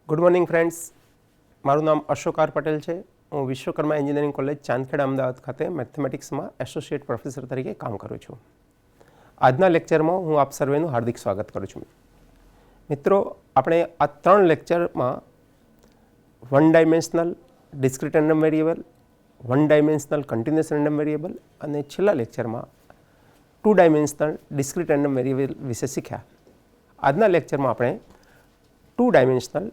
Good morning friends, મારું નામ Ashok R Patel છે. હું વિશ્વકર્મા એન્જિનિયરિંગ કોલેજ ચાંદખેડા અમદાવાદ ખાતે મેથેમેટિક્સમાં એસોસિએટ પ્રોફેસર તરીકે કામ કરું છું. આજના લેક્ચરમાં હું આપ સર્વેનું હાર્દિક સ્વાગત કરું છું. મિત્રો, આપણે આ 3 લેક્ચરમાં one dimensional discrete random variable, one dimensional continuous random variable અને છેલ્લા લેક્ચરમાં 2 ડાયમેન્શનલ ડિસ્ક્રીટ રેન્ડમ વેરિયેબલ વિશે શીખ્યા. આજના લેક્ચરમાં આપણે 2 ડાયમેન્શનલ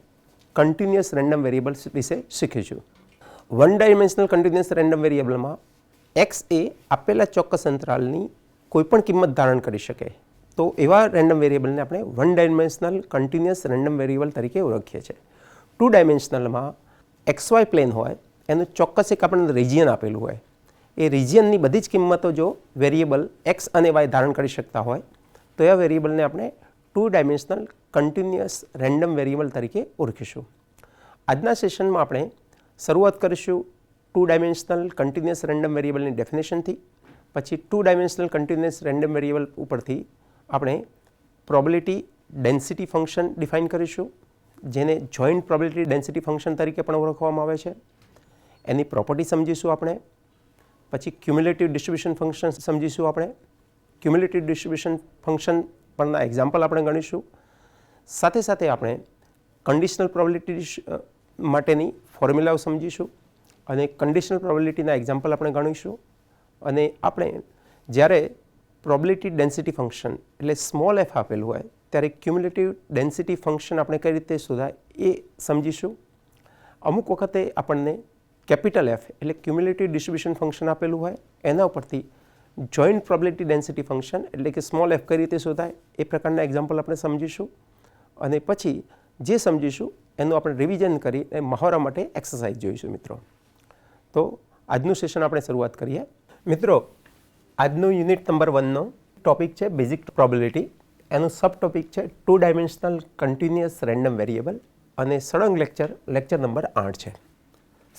કન્ટિન્યુઅસ રેન્ડમ વેરિયેબલ્સ વિશે શીખીશું. વન ડાયમેન્શનલ કન્ટિન્યુઅસ રેન્ડમ વેરિયેબલમાં એક્સ એ આપેલા ચોક્કસ અંતરાલની કોઈપણ કિંમત ધારણ કરી શકે, તો એવા રેન્ડમ વેરિયેબલને આપણે one dimensional continuous random variable તરીકે ઓળખીએ છીએ. 2 ડાયમેન્શનલમાં XY પ્લેન હોય, એનું ચોક્કસ એક આપણને રિજિયન આપેલું હોય, એ રિજિયનની બધી જ કિંમતો જો વેરિયેબલ એક્સ અને વાય ધારણ કરી શકતા હોય તો એ વેરિયેબલને આપણે 2 ડાયમેન્શનલ કન્ટિન્યુઅસ રેન્ડમ વેરિયેબલ તરીકે ઓળખીશું. આજના સેશનમાં આપણે શરૂઆત કરીશું 2 ડાયમેન્શનલ કન્ટિન્યુઅસ રેન્ડમ વેરિયેબલની ડેફિનેશનથી. પછી 2 ડાયમેન્શનલ કન્ટિન્યુઅસ રેન્ડમ વેરિયેબલ ઉપરથી આપણે પ્રોબેબિલિટી ડેન્સિટી ફંક્શન ડિફાઇન કરીશું, જેને જોઈન્ટ પ્રોબેબિલિટી ડેન્સિટી ફંક્શન તરીકે પણ ઓળખવામાં આવે છે. એની પ્રોપર્ટી સમજીશું આપણે. પછી ક્યુમ્યુલેટિવ ડિસ્ટ્રીબ્યુશન ફંક્શન સમજીશું આપણે. ક્યુમ્યુલેટિવ ડિસ્ટ્રીબ્યુશન ફંક્શન પરના એક્ઝામ્પલ આપણે ગણીશું. સાથે સાથે આપણે કન્ડિશનલ પ્રોબેબિલિટી માટેની ફોર્મ્યુલાઓ સમજીશું અને કન્ડિશનલ પ્રોબેબિલિટીના એક્ઝામ્પલ આપણે ગણીશું. અને આપણે જ્યારે પ્રોબેબિલિટી ડેન્સિટી ફંક્શન એટલે સ્મોલ એફ આપેલું હોય ત્યારે ક્યુમ્યુલેટિવ ડેન્સિટી ફંક્શન આપણે કઈ રીતે શોધાય એ સમજીશું. અમુક વખતે આપણને કેપિટલ એફ એટલે ક્યુમ્યુલેટિવ ડિસ્ટ્રીબ્યુશન ફંક્શન આપેલું હોય, એના ઉપરથી જોઈન્ટ પ્રોબેબિલિટી ડેન્સિટી ફંક્શન એટલે કે સ્મોલ એફ કઈ રીતે શોધાય એ પ્રકારના એક્ઝામ્પલ આપણે સમજીશું. અને પછી જે સમજીશું એનું આપણે રિવિઝન કરી મહાવરા માટે એક્સરસાઇઝ જોઈશું. મિત્રો, તો આજનું સેશન આપણે શરૂઆત કરીએ. મિત્રો, આજનું યુનિટ નંબર 1નો ટોપિક છે બેઝિક પ્રોબેબિલિટી. એનું સબ ટોપિક છે 2 ડાયમેન્શનલ કન્ટિન્યુઅસ રેન્ડમ વેરિયેબલ અને સળંગ લેક્ચર નંબર 8 છે.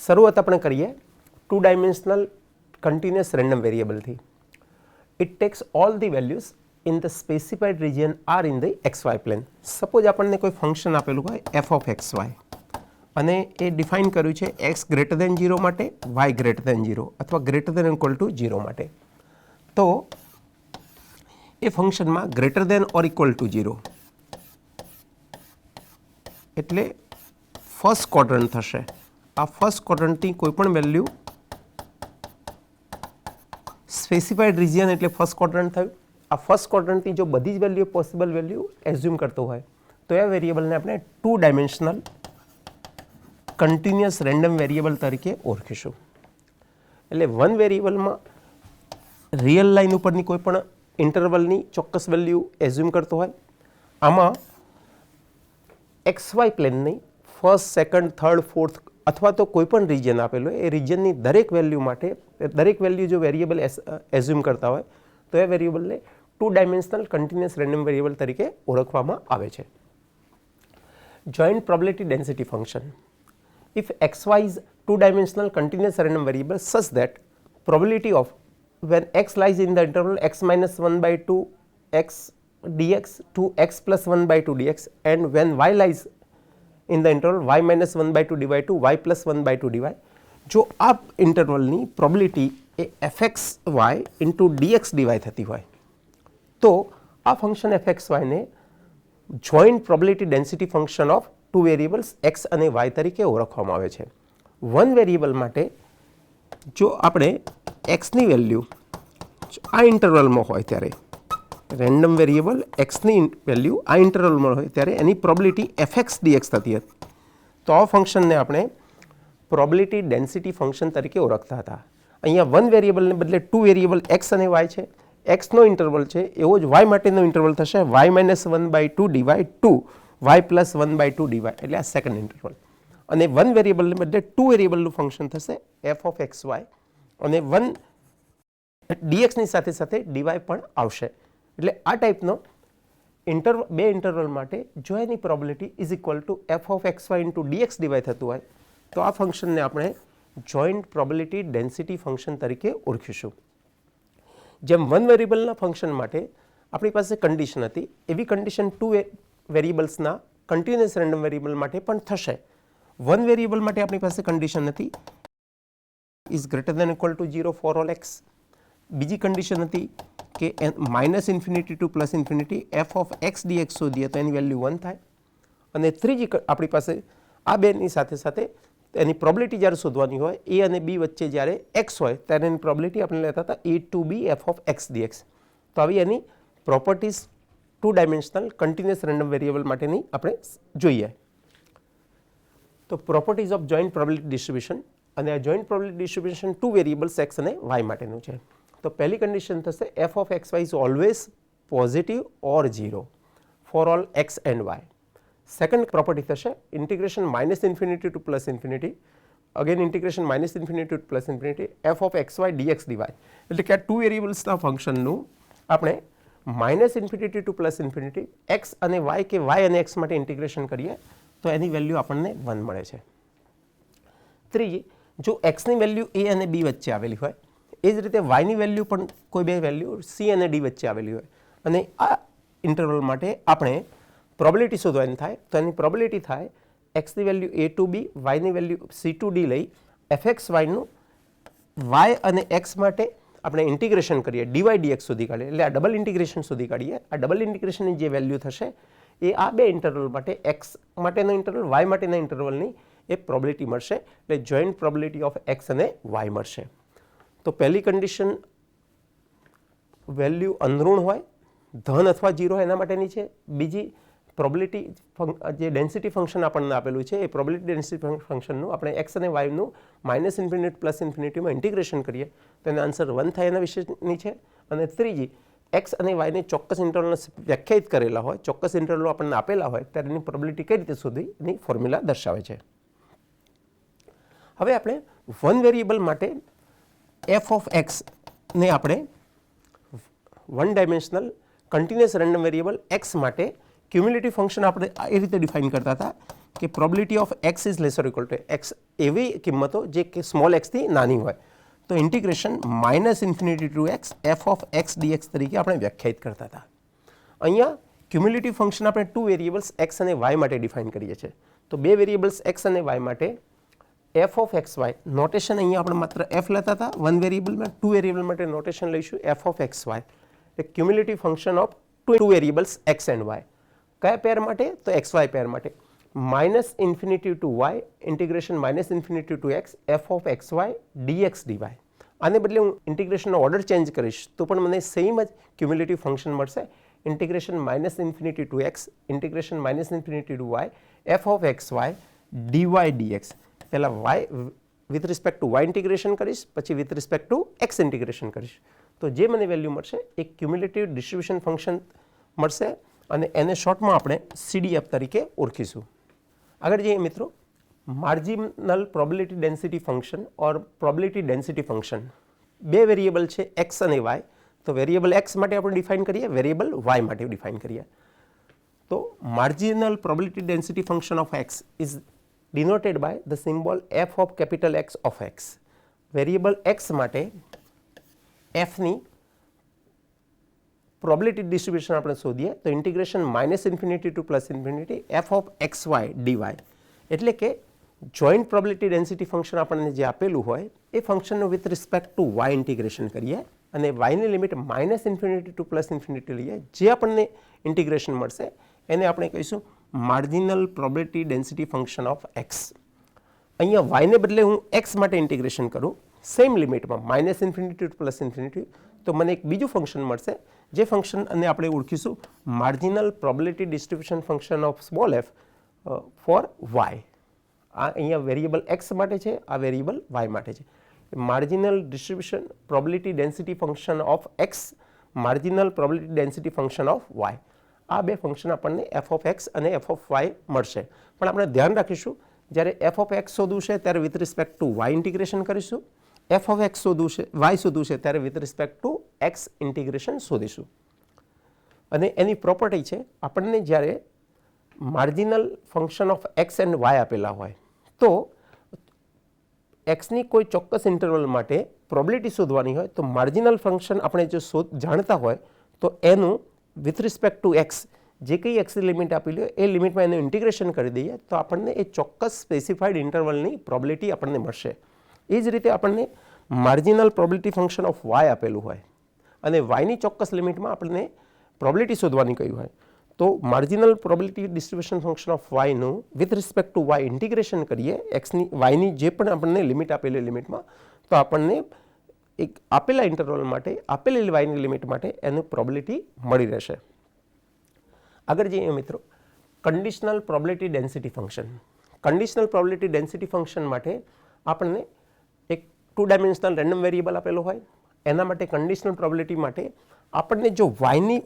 શરૂઆત આપણે કરીએ 2 ડાયમેન્શનલ કન્ટિન્યુઅસ રેન્ડમ વેરિયેબલથી. It takes all the values in the specified region are in the xy plane. Suppose આપણને કોઈ ફંક્શન આપેલું હોય f of xy અને એ ડિફાઇન કર્યું છે x ગ્રેટર દેન 0 માટે, y ગ્રેટર દેન 0 અથવા ગ્રેટર દેન ઇક્વલ ટુ 0 માટે. તો એ ફંક્શનમાં greater than or equal to 0 એટલે ફર્સ્ટ ક્વોડ્રન્ટ થશે. આ ફર્સ્ટ ક્વોડ્રન્ટની કોઈ પણ વેલ્યુ સ્પેસિફાઈડ રિજિયન એટલે ફર્સ્ટ ક્વોડ્રન્ટ થયું. આ ફર્સ્ટ ક્વોડ્રન્ટની જો બધી જ વેલ્યુ પોસિબલ વેલ્યુ એઝ્યુમ કરતો હોય તો એ વેરિયેબલને આપણે 2 ડાયમેન્શનલ કન્ટિન્યુઅસ રેન્ડમ વેરિયેબલ તરીકે ઓળખીશું. એટલે વન વેરિયેબલમાં રિયલ લાઇન ઉપરની કોઈ પણ ઇન્ટરવલની ચોક્કસ વેલ્યુ એઝ્યુમ કરતો હોય. આમાં XY પ્લેનની ફર્સ્ટ, સેકન્ડ, થર્ડ, ફોર્થ અથવા તો કોઈ પણ રિજિયન આપેલું હોય, એ રિજિયનની દરેક વેલ્યુ માટે દરેક વેલ્યુ જો વેરિયેબલ એઝ્યુમ કરતા હોય તો એ વેરિયેબલને 2 ડાયમેન્શનલ કન્ટિન્યુઅસ રેન્ડમ વેરિયેબલ તરીકે ઓળખવામાં આવે છે. Joint probability density function. If xy is 2 dimensional continuous random variable such that probability of when x lies in the interval x minus 1 by 2 x dx to x plus 1 by 2 dx and when y lies in the interval y minus 1 by 2 dy to y plus 1 by 2 dy, જો આ ઇન્ટરવલની probability એ fxy into dx dy થતી હોય તો આ function fxy ને joint probability density function of 2 variables x અને y તરીકે ઓળખવામાં આવે છે. વન વેરિયેબલ માટે જો આપણે xની વેલ્યુ આ ઇન્ટરવલમાં હોય ત્યારે રેન્ડમ વેરિયેબલ xની વેલ્યુ આ ઇન્ટરવલમાં હોય ત્યારે એની પ્રોબેબિલિટી fx dx થતી હતી, તો આ ફંક્શનને આપણે પ્રોબેબિલિટી ડેન્સિટી ફંક્શન તરીકે ઓળખતા હતા. અહીંયા વન વેરિયેબલને બદલે 2 વેરિયેબલ x અને y છે. xનો ઇન્ટરવલ છે એવો જ y માટેનો ઇન્ટરવલ થશે y minus 1 by 2 dy to y plus 1 by 2 dy એટલે આ સેકન્ડ ઇન્ટરવલ. અને વન વેરિયેબલને બદલે 2 વેરિયેબલનું ફંક્શન થશે f of xy અને 1 dx ની સાથે સાથે dy પણ આવશે. એટલે આ ટાઈપનો બે ઇન્ટરવલ માટે જો એની probability is equal to f of xy into dx dy થતું હોય તો આ ફંક્શનને આપણે જોઈન્ટ પ્રોબેબિલિટી ડેન્સિટી ફંક્શન તરીકે ઓળખીશું. જેમ વન વેરિયેબલના ફંક્શન માટે આપણી પાસે કન્ડિશન હતી, એવી કન્ડિશન 2 વેરિયેબલ્સના કન્ટિન્યુઅસ રેન્ડમ વેરિયેબલ માટે પણ થશે. વન વેરિયેબલ માટે આપણી પાસે કન્ડિશન નથી, is greater than equal to 0 for all x. બીજી કન્ડિશન હતી કે minus infinity to plus infinity f of x dx શોધીએ તો એની વેલ્યુ 1 થાય. અને ત્રીજી આપણી પાસે આ બેની સાથે સાથે એની પ્રોબેબિલિટી જ્યારે શોધવાની હોય એ અને બી વચ્ચે જ્યારે એક્સ હોય ત્યારે એની પ્રોબેબિલિટી આપણે લેતા હતા a to b f of x dx. તો આવી એની properties 2 dimensional continuous random variable માટેની આપણે જોઈએ. તો properties of joint probability distribution, અને આ joint probability distribution 2 variables x અને વાય માટેનું છે. તો પહેલી કન્ડિશન થશે f of x y is always positive or 0 for all x and y. Second property થશે integration minus infinity to plus infinity, again integration minus infinity to plus infinity f of x y dx dy. એટલે કે આ 2 વેરિયેબલ્સના ફંક્શનનું આપણે minus infinity to plus infinity x અને y કે y અને એક્સ માટે ઇન્ટિગ્રેશન કરીએ તો એની વેલ્યુ આપણને 1 મળે છે. ત્રીજી, જો એક્સની વેલ્યુ એ અને બી વચ્ચે આવેલી હોય એ જ રીતે વાયની વેલ્યુ પણ કોઈ બે વેલ્યુ સી અને ડી વચ્ચે આવેલી હોય અને આ ઇન્ટરવલ માટે આપણે પ્રોબેબિલિટી શોધવાની થાય તો એની પ્રોબેબિલિટી થાય એક્સની value A to B, વાયની value C to D લઈ એફ એક્સ વાયનું વાય અને એક્સ માટે આપણે ઇન્ટિગ્રેશન કરીએ ડીવાય ડીએક્સ સુધી કાઢીએ, એટલે આ ડબલ ઇન્ટિગ્રેશન સુધી કાઢીએ. આ ડબલ ઇન્ટિગ્રેશનની જે વેલ્યુ થશે એ આ બે ઇન્ટરવલ માટે એક્સ માટેનો ઇન્ટરવલ વાય માટેના ઇન્ટરવલની એ પ્રોબેબિલિટી મળશે, એટલે જોઈન્ટ પ્રોબેબિલિટી ઓફ એક્સ અને વાય મળશે. તો પહેલી કન્ડિશન વેલ્યુ અનઋણ હોય, ધન અથવા 0 એના માટેની છે. બીજી પ્રોબેબિલિટી જે ડેન્સિટી ફંક્શન આપણને આપેલું છે એ પ્રોબેબિલિટી ડેન્સિટી ફંક્શનનું આપણે એક્સ અને વાયનું માઇનસ ઇન્ફિનિટી પ્લસ ઇન્ફિનિટીમાં ઇન્ટિગ્રેશન કરીએ તો એનો આન્સર 1 થાય એના વિશેની છે. અને ત્રીજી, એક્સ અને વાયને ચોક્કસ ઇન્ટરવલને વ્યાખ્યાયિત કરેલા હોય, ચોક્કસ ઇન્ટરવલો આપણને આપેલા હોય ત્યારે એની પ્રોબેબિલિટી કઈ રીતે શોધી એની ફોર્મ્યુલા દર્શાવે છે. હવે આપણે વન વેરિયેબલ માટે એફ ઓફ એક્સ ને આપણે one dimensional continuous random variable x માટે ક્યુમ્યુલેટિવ ફંક્શન આપણે એ રીતે ડિફાઇન કરતા હતા કે probability of x is lesser equal to x, એવી કિંમતો જે કે સ્મોલ એક્સથી નાની હોય તો integration minus infinity to x f of x dx તરીકે આપણે વ્યાખ્યાયિત કરતા હતા. અહીંયા ક્યુમ્યુલેટિવ ફંક્શન આપણે 2 વેરિયેબલ્સ એક્સ અને વાય માટે ડિફાઇન કરીએ છીએ. તો 2 વેરિયેબલ્સ એક્સ અને વાય માટે f of x y notation અહીંયા આપણે માત્ર એફ લેતા હતા, 1 વેરિયેબલમાં 2 વેરિયેબલ માટે નોટેશન લઈશું એફ ઓફ એક્સ વાય, એટલે cumulative function of 2 variables x and y. કયા પેર માટે? તો એક્સ વાય પેર માટે minus infinity to y integration minus infinity to x f of x y dx dy. આને બદલે હું ઇન્ટિગ્રેશનનો order change કરીશ તો પણ મને સેમ જ ક્યુમ્યુલેટિવ ફંક્શન મળશે, integration minus infinity to x integration minus infinity to y f of x y dy dx. પહેલાં y with respect to y integration કરીશ, પછી with respect to x integration કરીશ, તો જે મને વેલ્યુ મળશે એ ક્યુમ્યુલેટિવ ડિસ્ટ્રીબ્યુશન ફંક્શન મળશે અને એને શોર્ટમાં આપણે CDF તરીકે ઓળખીશું. આગળ જઈએ મિત્રો, માર્જિનલ પ્રોબેબિલિટી ડેન્સિટી ફંક્શન ઓર પ્રોબેબિલિટી ડેન્સિટી ફંક્શન. 2 વેરિયેબલ છે એક્સ અને વાય, તો વેરિયેબલ એક્સ માટે આપણે ડિફાઇન કરીએ, વેરિયેબલ વાય માટે ડિફાઇન કરીએ. તો marginal probability density function of x is denoted by the symbol f of capital X of x. Variable x માટે f ની પ્રોબેબિલિટી ડિસ્ટ્રીબ્યુશન આપણે શોધીએ તો integration minus infinity to plus infinity f of x y dy, એટલે કે joint probability density function આપણને જે આપેલું હોય એ ફંક્શનનું with respect to y integration કરીએ અને વાયની limit minus infinity to plus infinity લઈએ, જે આપણને ઇન્ટિગ્રેશન મળશે એને આપણે કહીશું marginal probability density function of x. અહીંયા વાયને બદલે હું એક્સ માટે ઇન્ટિગ્રેશન કરું સેમ લિમિટમાં minus infinity to plus infinity, તો મને એક બીજું ફંક્શન મળશે જે ફંક્શન અને આપણે ઓળખીશું marginal probability distribution function of small f for y. આ અહીંયા વેરિયેબલ એક્સ માટે છે, આ વેરિયેબલ વાય માટે છે. Marginal distribution probability density function of x, marginal probability density function of y. આ બે ફંક્શન આપણને એફ ઓફ એક્સ અને એફ ઓફ વાય મળશે. પણ આપણે ધ્યાન રાખીશું જ્યારે એફ ઓફ એક્સ શોધવું છે ત્યારે with respect to y integration કરીશું, એફ ઓફ એક્સ શોધવું છે વાય શોધવું છે ત્યારે with respect to x integration શોધીશું. અને એની પ્રોપર્ટી છે આપણને જ્યારે marginal function of x and y આપેલા હોય તો એક્સની કોઈ ચોક્કસ ઇન્ટરવલ માટે પ્રોબેબિલિટી શોધવાની હોય તો માર્જિનલ ફંક્શન આપણે જો જાણતા હોય તો એનું વિથ રિસ્પેક્ટ ટુ એક્સ જે કંઈ એક્સની લિમિટ આપેલી હોય એ લિમિટમાં એનું ઇન્ટિગ્રેશન કરી દઈએ તો આપણને એ ચોક્કસ સ્પેસિફાઈડ ઇન્ટરવલની પ્રોબેબિલિટી આપણને મળશે. એ જ રીતે આપણને marginal probability function of y આપેલું હોય અને વાયની ચોક્કસ લિમિટમાં આપણને પ્રોબેબિલિટી શોધવાની કહ્યું હોય તો marginal probability distribution function of વાયનું with respect to y integration કરીએ એક્સની વાયની જે પણ આપણને લિમિટ આપેલી લિમિટમાં તો આપણને એક આપેલા ઇન્ટરવલ માટે આપેલી વાયની લિમિટ માટે એનું પ્રોબેબિલિટી મળી રહેશે. આગળ જઈએ મિત્રો, conditional probability density function. Conditional probability density function માટે આપણને એક 2 ડાયમેન્શનલ રેન્ડમ વેરિયેબલ આપેલો હોય. એના માટે કન્ડિશનલ પ્રોબેબિલિટી માટે આપણને જો વાયની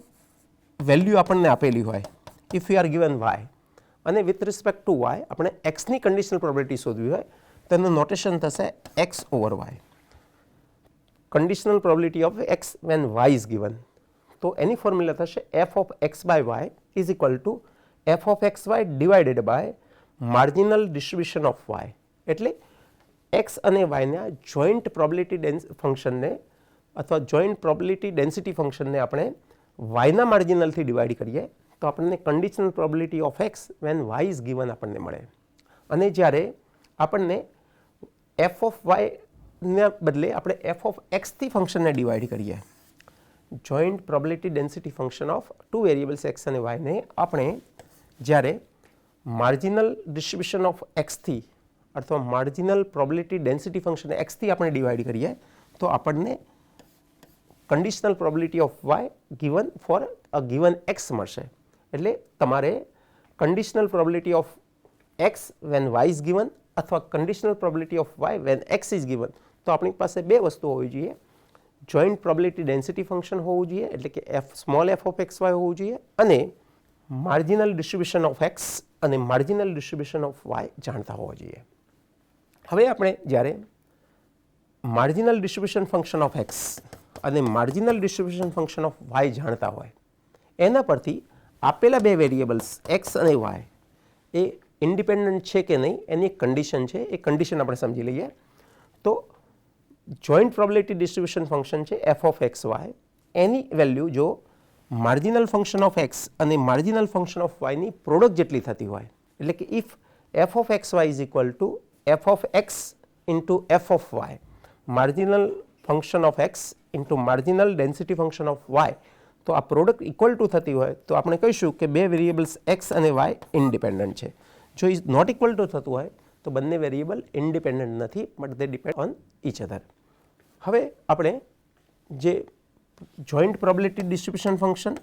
વેલ્યુ આપણને આપેલી હોય, if you are given y અને વિથ રિસ્પેક્ટ ટુ વાય આપણે એક્સની કન્ડિશનલ પ્રોબેબિલિટી શોધવી હોય તો એનું નોટેશન થશે x over y. Conditional probability of x when y is given તો એની ફોર્મ્યુલા થશે f of x by y is equal to f of x y divided by marginal distribution of y. એટલે x અને વાયના joint probability ફંક્શનને અથવા joint probability ડેન્સિટી ફંક્શનને આપણે વાયના માર્જિનલથી ડિવાઈડ કરીએ તો આપણને conditional probability of x when y is given આપણને મળે. અને જ્યારે આપણને એફ ઓફ વાયના બદલે આપણે એફ ઓફ એક્સથી ફંક્શનને ડિવાઈડ કરીએ, joint probability density function of 2 variables x અને વાયને આપણે જ્યારે માર્જિનલ ડિસ્ટ્રીબ્યુશન ઓફ એક્સથી અથવા માર્જિનલ પ્રોબેબિલિટી ડેન્સિટી ફંક્શન એક્સથી આપણે ડિવાઈડ કરીએ તો આપણને conditional probability of y given for a given x મળશે. એટલે તમારે conditional probability of x when y is given અથવા conditional probability of y when x is given તો આપણી પાસે બે વસ્તુ હોવી જોઈએ. જોઈન્ટ પ્રોબેબિલિટી ડેન્સિટી ફંક્શન હોવું જોઈએ એટલે કે small f of x y હોવું જોઈએ અને માર્જિનલ ડિસ્ટ્રીબ્યુશન ઓફ એક્સ અને માર્જિનલ ડિસ્ટ્રીબ્યુશન ઓફ વાય જાણતા હોવા જોઈએ. હવે આપણે જ્યારે marginal distribution function of x અને marginal distribution function of y જાણતા હોય એના પરથી આપેલા બે વેરિયેબલ્સ એક્સ અને વાય એ ઇન્ડિપેન્ડન્ટ છે કે નહીં એની એક કન્ડિશન છે. એ કન્ડિશન આપણે સમજી લઈએ તો જોઈન્ટ પ્રોબેબિલિટી ડિસ્ટ્રીબ્યુશન ફંક્શન છે એફ ઓફ એક્સ વાય એની વેલ્યુ જો માર્જિનલ ફંક્શન ઓફ એક્સ અને માર્જિનલ ફંક્શન ઓફ વાયની પ્રોડક્ટ જેટલી થતી હોય એટલે કે if f of x y is equal to f of x into f of y marginal function of x into marginal density function of y તો આ product equal to થતી હોય તો આપણે કહીશું કે બે વેરિયેબલ્સ એક્સ અને વાય ઇન્ડિપેન્ડન્ટ છે. જો ઇઝ નોટ ઇક્વલ ટુ થતું હોય તો બંને વેરિયેબલ ઇન્ડિપેન્ડન્ટ નથી but they depend on each other. હવે આપણે જે joint probability distribution function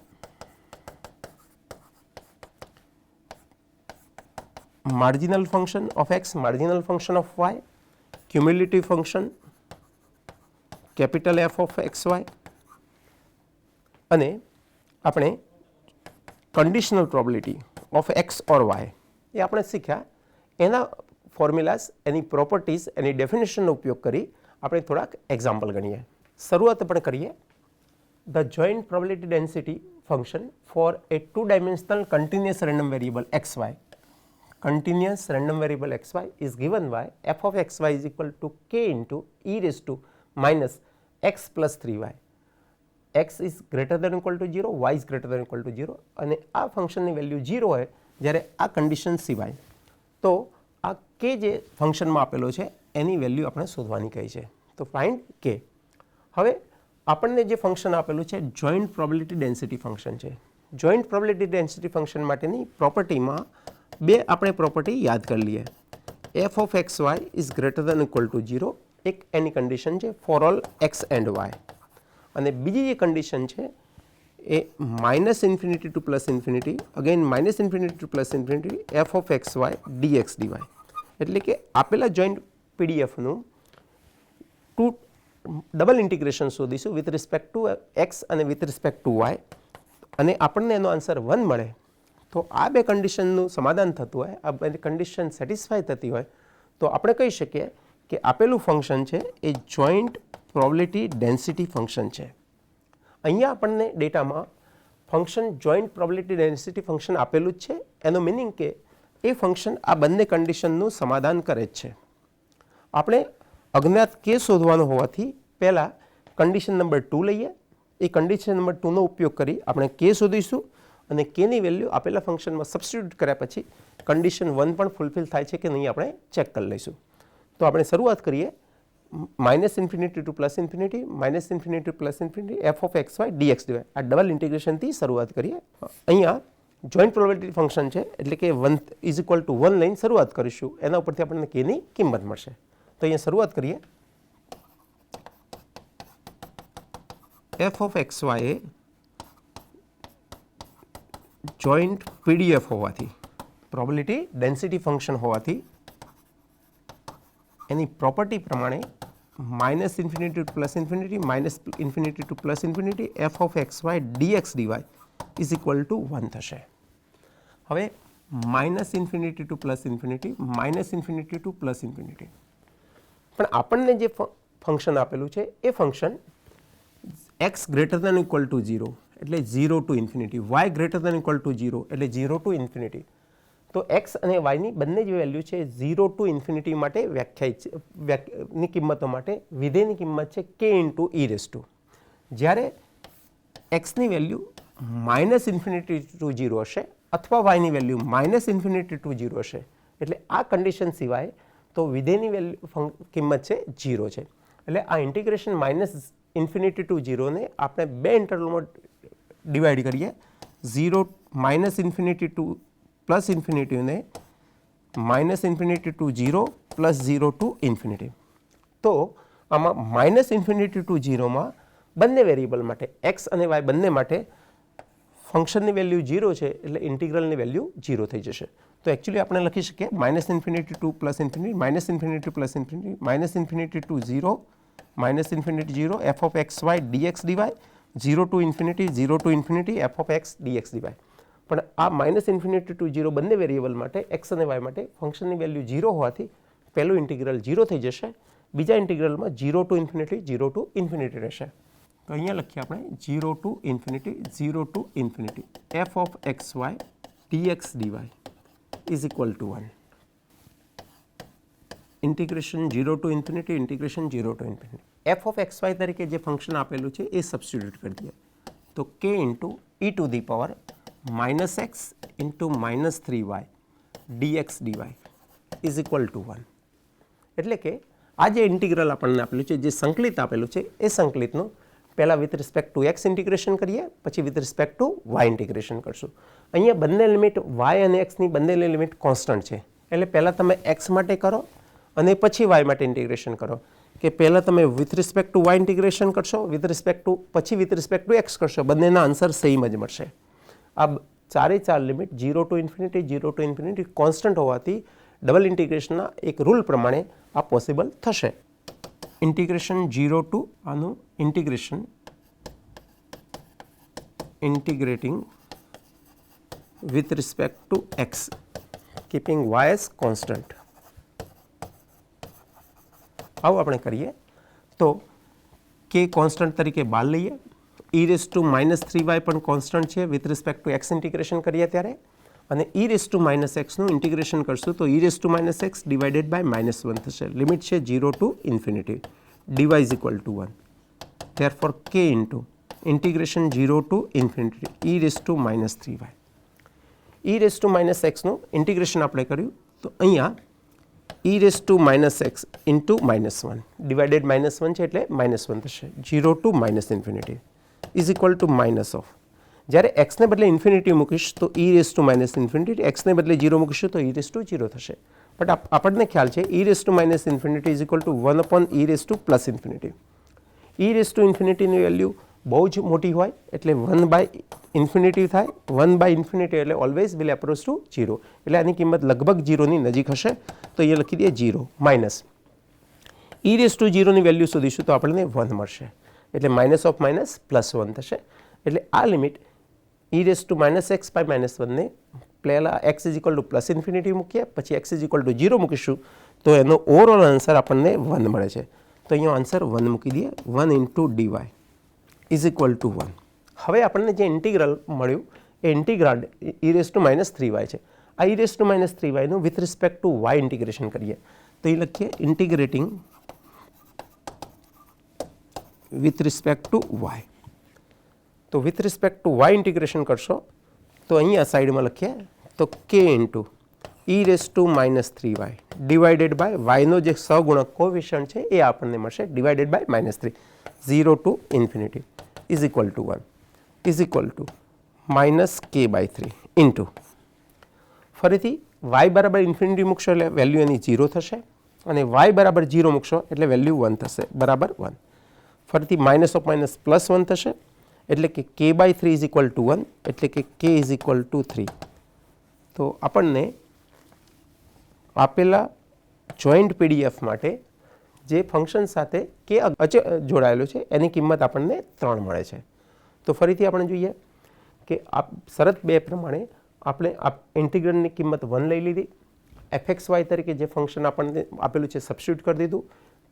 marginal function of x marginal function of y cumulative function capital f of x y અને આપણે conditional probability of x or y એ આપણે શીખ્યા. એના formulas એની properties એની ડેફિનેશનનો ઉપયોગ કરી આપણે થોડાક એક્ઝામ્પલ ગણીએ. શરૂઆત આપણે કરીએ. The joint probability density function for a 2 dimensional continuous random variable x y continuous random variable xy is given by f of xy is equal to k into e raised to minus x plus 3y. x is greater than equal to 0, y is greater than equal to 0 અને આ ફંક્શનની value 0 હોય જ્યારે આ condition સિવાય તો આ k જે ફંક્શનમાં આપેલો છે એની વેલ્યુ આપણે શોધવાની કહી છે. તો ફાઇન્ડ k. હવે આપણને જે ફંક્શન આપેલું છે જોઈન્ટ પ્રોબેબિલિટી ડેન્સિટી ફંક્શન છે. જોઈન્ટ પ્રોબેબિલિટી ડેન્સિટી ફંક્શન માટેની પ્રોપર્ટીમાં બે આપણે પ્રોપર્ટી યાદ કરી લઈએ. F of x y is greater than equal to 0 એક એની કન્ડિશન છે for all x and y અને બીજી જે કન્ડિશન છે એ minus infinity to plus infinity again minus infinity to plus infinity f of x y dx dy. એટલે કે આપેલા જોઈન્ટ પીડીએફનું ડબલ ઇન્ટિગ્રેશન શોધીશું વિથ રિસ્પેક્ટ ટુ એક્સ અને વિથ રિસ્પેક્ટ ટુ વાય અને આપણને એનો આન્સર 1 મળે તો આ બે કન્ડિશનનું સમાધાન થતું હોય આ બે કન્ડિશન સેટિસ્ફાય થતી હોય તો આપણે કહી શકીએ કે આપેલું ફંક્શન છે એ જોઈન્ટ પ્રોબેબિલિટી ડેન્સિટી ફંક્શન છે. અહીંયા આપણને ડેટામાં function joint probability density function આપેલું જ છે. એનો મિનિંગ કે એ ફંક્શન આ બંને કન્ડિશનનું સમાધાન કરે જ છે. આપણે અજ્ઞાત કે શોધવાનો હોવાથી પહેલાં કન્ડિશન નંબર 2 લઈએ. એ કન્ડિશન નંબર 2નો ઉપયોગ કરી આપણે કે શોધીશું અને કેની વેલ્યુ આપેલા ફંક્શનમાં સબસ્ટિટ્યુટ કર્યા પછી કન્ડિશન 1 પણ ફૂલફિલ થાય છે કે નહીં આપણે ચેક કરી લઈશું. તો આપણે શરૂઆત કરીએ -minus infinity to plus infinity -minus infinity to plus infinity f of x y dx dy આ ડબલ ઇન્ટિગ્રેશનથી શરૂઆત કરીએ. અહીંયા જોઈન્ટ પ્રોબેબિલિટી ફંક્શન છે એટલે કે 1 ઇઝ ઇક્વલ ટુ 1 લઈને શરૂઆત કરીશું. એના ઉપરથી આપણને કેની કિંમત મળશે. તો અહીંયા શરૂઆત કરીએ એફ ઓફ એક્સ વાય એ જોઈન્ટ પીડીએફ હોવાથી પ્રોબેબિલિટી ડેન્સિટી ફંક્શન હોવાથી એની પ્રોપર્ટી પ્રમાણે -minus infinity to plus infinity -minus infinity to plus infinity f of x y dx dy is equal to 1 થશે. હવે -minus infinity to plus infinity -minus infinity to plus infinity પણ આપણને જે function આપેલું છે એ function x greater than equal to 0 એટલે 0 to infinity, y greater than equal to 0 એટલે 0 ટુ ઇન્ફિનિટી. તો x અને y ની બંને જે વેલ્યુ છે 0 ટુ ઇન્ફિનિટી માટે વ્યાખ્યાયિત ની કિંમતો માટે વિધેયની કિંમત છે k into e raise to. જ્યારે x ની વેલ્યુ -ઇન્ફિનિટી ટુ 0 હશે અથવા y ની વેલ્યુ -ઇન્ફિનિટી ટુ 0 હશે એટલે આ કન્ડિશન સિવાય તો વિધેયની વેલ્યુ કિંમત છે 0 છે. એટલે આ ઇન્ટિગ્રેશન -ઇન્ફિનિટી ટુ 0 ને આપણે બે ઇન્ટરવલમાં ડિવાઈડ કરીએ. -ઇન્ફિનિટી ટુ પ્લસ ઇન્ફિનિટી ને -minus infinity to 0 plus 0 to infinity. તો આમાં -ઇન્ફિનિટી ટુ 0 માં બંને વેરિયેબલ માટે x અને y બંને માટે ફંક્શનની વેલ્યુ 0 છે એટલે ઇન્ટિગ્રલની વેલ્યુ 0 થઈ જશે. તો એકચ્યુઅલી આપણે લખી શકીએ -minus infinity to plus infinity -minus infinity to plus infinity -minus infinity to 0 -minus infinity 0 f of x y dx dy 0 to infinity 0 to infinity f of x dx dy. પણ આ -ઇન્ફિનિટી ટુ 0 બંને વેરિયેબલ માટે x અને y માટે ફંક્શનની value 0 હોવાથી પહેલું integral 0 થઈ જશે. બીજા ઇન્ટિગ્રલમાં 0 ટુ ઇન્ફિનિટી 0 ટુ ઇન્ફિનિટી રહેશે. તો અહીંયા લખીએ આપણે 0 to infinity 0 to infinity f of x y dx dy is equal to 1. Integration 0 to infinity integration 0 to infinity f of x y તરીકે જે ફંક્શન આપેલું છે એ સબસ્ટિટ્યુટ કરી દઈએ. તો k into e to the power -x into -3y dx dy is equal to 1. એટલે કે આ જે ઇન્ટિગ્રલ આપણને આપેલું છે જે સંકલિત આપેલું છે એ સંકલિતનું પહેલાં with respect to x integration કરીએ પછી with respect to y integration કરશું. અહીંયા બંને લિમિટ y અને x ની બંને લિમિટ કોન્સ્ટન્ટ છે એટલે પહેલાં તમે x માટે કરો અને પછી y માટે ઇન્ટિગ્રેશન કરો કે પહેલાં તમે with respect to y integration કરશો વિથ રિસ્પેક્ટ ટુ પછી વિથ રિસ્પેક્ટ ટુ x કરશો બંનેના આન્સર સેમ જ મળશે. આ ચારે ચાર limit 0 to infinity 0 to infinity constant હોવાથી ડબલ ઇન્ટિગ્રેશનના એક રૂલ પ્રમાણે આ પોસિબલ થશે. ઇન્ટિગ્રેશન 0 ટુ આનું integration integrating with respect to x keeping y as constant. આવું આપણે કરીએ તો k કોન્સ્ટન્ટ તરીકે બહાર લઈએ. e રેઝ ટુ -3y પણ કોન્સ્ટન્ટ છે with respect to x integration કરીએ ત્યારે અને e રેઝ ટુ -x નું ઇન્ટિગ્રેશન કરશું તો e raise to -x divided by -1 થશે. લિમિટ છે 0 to infinity dy is equal to 1. Therefore k into integration 0 to infinity e raise to -3y e raise to -x નું integration આપણે કર્યું તો અહીંયા e raise to -x into -1 divided -1 છે એટલે -1 થશે. 0 to infinity is equal to minus of જ્યારે x ને બદલે ઇન્ફિનિટી મૂકીશ તો e raise to infinity x ને બદલે 0 મૂકીશું તો e રેઝ ટુ 0 થશે. બટ આપણને ખ્યાલ છે e raise to infinity is equal to 1 upon e raise to plus infinity. e raise to ઇન્ફિનિટીની વેલ્યુ બહુ જ મોટી હોય એટલે 1 બાય ઇન્ફિનિટી થાય. 1 બાય ઇન્ફિનિટી એટલે ઓલવેઝ વિલ એપ્રોચ ટુ 0 એટલે આની કિંમત લગભગ 0 ની નજીક હશે. તો અહીંયા લખી દઈએ 0 માઇનસ e રેઝ ટુ 0 ની વેલ્યુ શોધીશું તો આપણને 1 મળશે એટલે માઇનસ ઓફ માઇનસ પ્લસ 1 થશે. એટલે આ limit e raise to -x by -1 ને પહેલાં x is equal to plus infinity મૂકીએ પછી x ઇઝ ઇક્વલ ટુ 0 મૂકીશું તો એનો ઓવરઓલ આન્સર આપણને 1 મળે છે. તો અહીંયા આન્સર 1 મૂકી દઈએ 1 into dy is equal to 1. હવે આપણને જે ઇન્ટિગ્રલ મળ્યું એ integrand e raise to -3y છે. આ e રેઝ ટુ -3y નું with respect to y integration કરીએ તો એ લખીએ integrating with respect to y. તો with respect to y integration કરશો તો અહીંયા સાઈડમાં લખીએ તો k into e⁻³ divided by વાયનો જે સહગુણક કોએફિશિયન્ટ છે એ આપણને મળશે divided by -3 0 to infinity is equal to 1 is equal two -k/3 into ફરીથી y બરાબર ઇન્ફિનિટી મૂકશો એટલે વેલ્યુ એની 0 થશે અને y બરાબર 0 મૂકશો એટલે વેલ્યુ 1 થશે બરાબર 1. ફરીથી -(-1) થશે એટલે કે k/3 ઇઝ ઇક્વલ ટુ 1 એટલે કે k ઇઝ ઇક્વલ ટુ 3. તો આપણને આપેલા જોઈન્ટ પીડીએફ માટે જે ફંક્શન સાથે k જોડાયેલો છે એની કિંમત આપણને 3 મળે છે. તો ફરીથી આપણે જોઈએ કે શરત 2 પ્રમાણે આપણે ઇન્ટિગ્રલની કિંમત 1 લઈ લીધી, fxy તરીકે જે ફંક્શન આપણને આપેલું છે સબસ્ટિટ્યુટ કરી દીધું,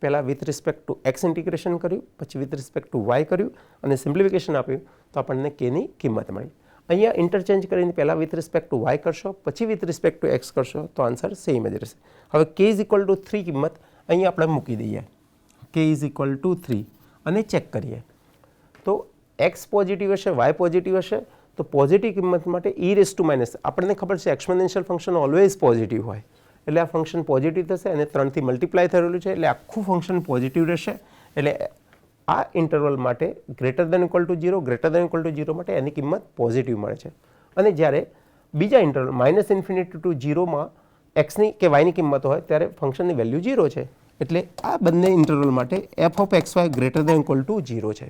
પહેલાં with respect to x integration કર્યું, પછી વિથ રિસ્પેક્ટ ટુ y કર્યું અને સિમ્પ્લિફિકેશન આપ્યું તો આપણને kની કિંમત મળી. અહીંયા ઇન્ટરચેન્જ કરીને પહેલાં વિથ રિસ્પેક્ટ ટુ y કરશો, પછી વિથ રિસ્પેક્ટ ટુ x કરશો તો આન્સર સેમ જ રહેશે. હવે k ઇઝ ઇક્વલ ટુ 3 કિંમત અહીંયા આપણે મૂકી દઈએ, k ઇઝ ઇક્વલ ટુ 3 અને ચેક કરીએ તો x પોઝિટિવ હશે, y પોઝિટિવ હશે તો પોઝિટિવ કિંમત માટે e⁻, આપણને ખબર છે એક્સપોનેન્શિયલ ફંક્શન ઓલવેઝ પોઝિટિવ હોય એટલે આ ફંક્શન પોઝિટિવ થશે અને 3 થી મલ્ટીપ્લાય થયેલું છે એટલે આખું ફંક્શન પોઝિટિવ રહેશે. એટલે આ ઇન્ટરવલ માટે greater than equal to 0 greater than equal to 0 માટે એની કિંમત પોઝિટિવ મળે છે. અને જ્યારે બીજા ઇન્ટરવલ -∞ ટુ 0માં એક્સની કે વાયની કિંમત હોય ત્યારે ફંક્શનની વેલ્યુ 0 છે એટલે આ બંને ઇન્ટરવલ માટે f(x, y) greater than equal to 0 છે.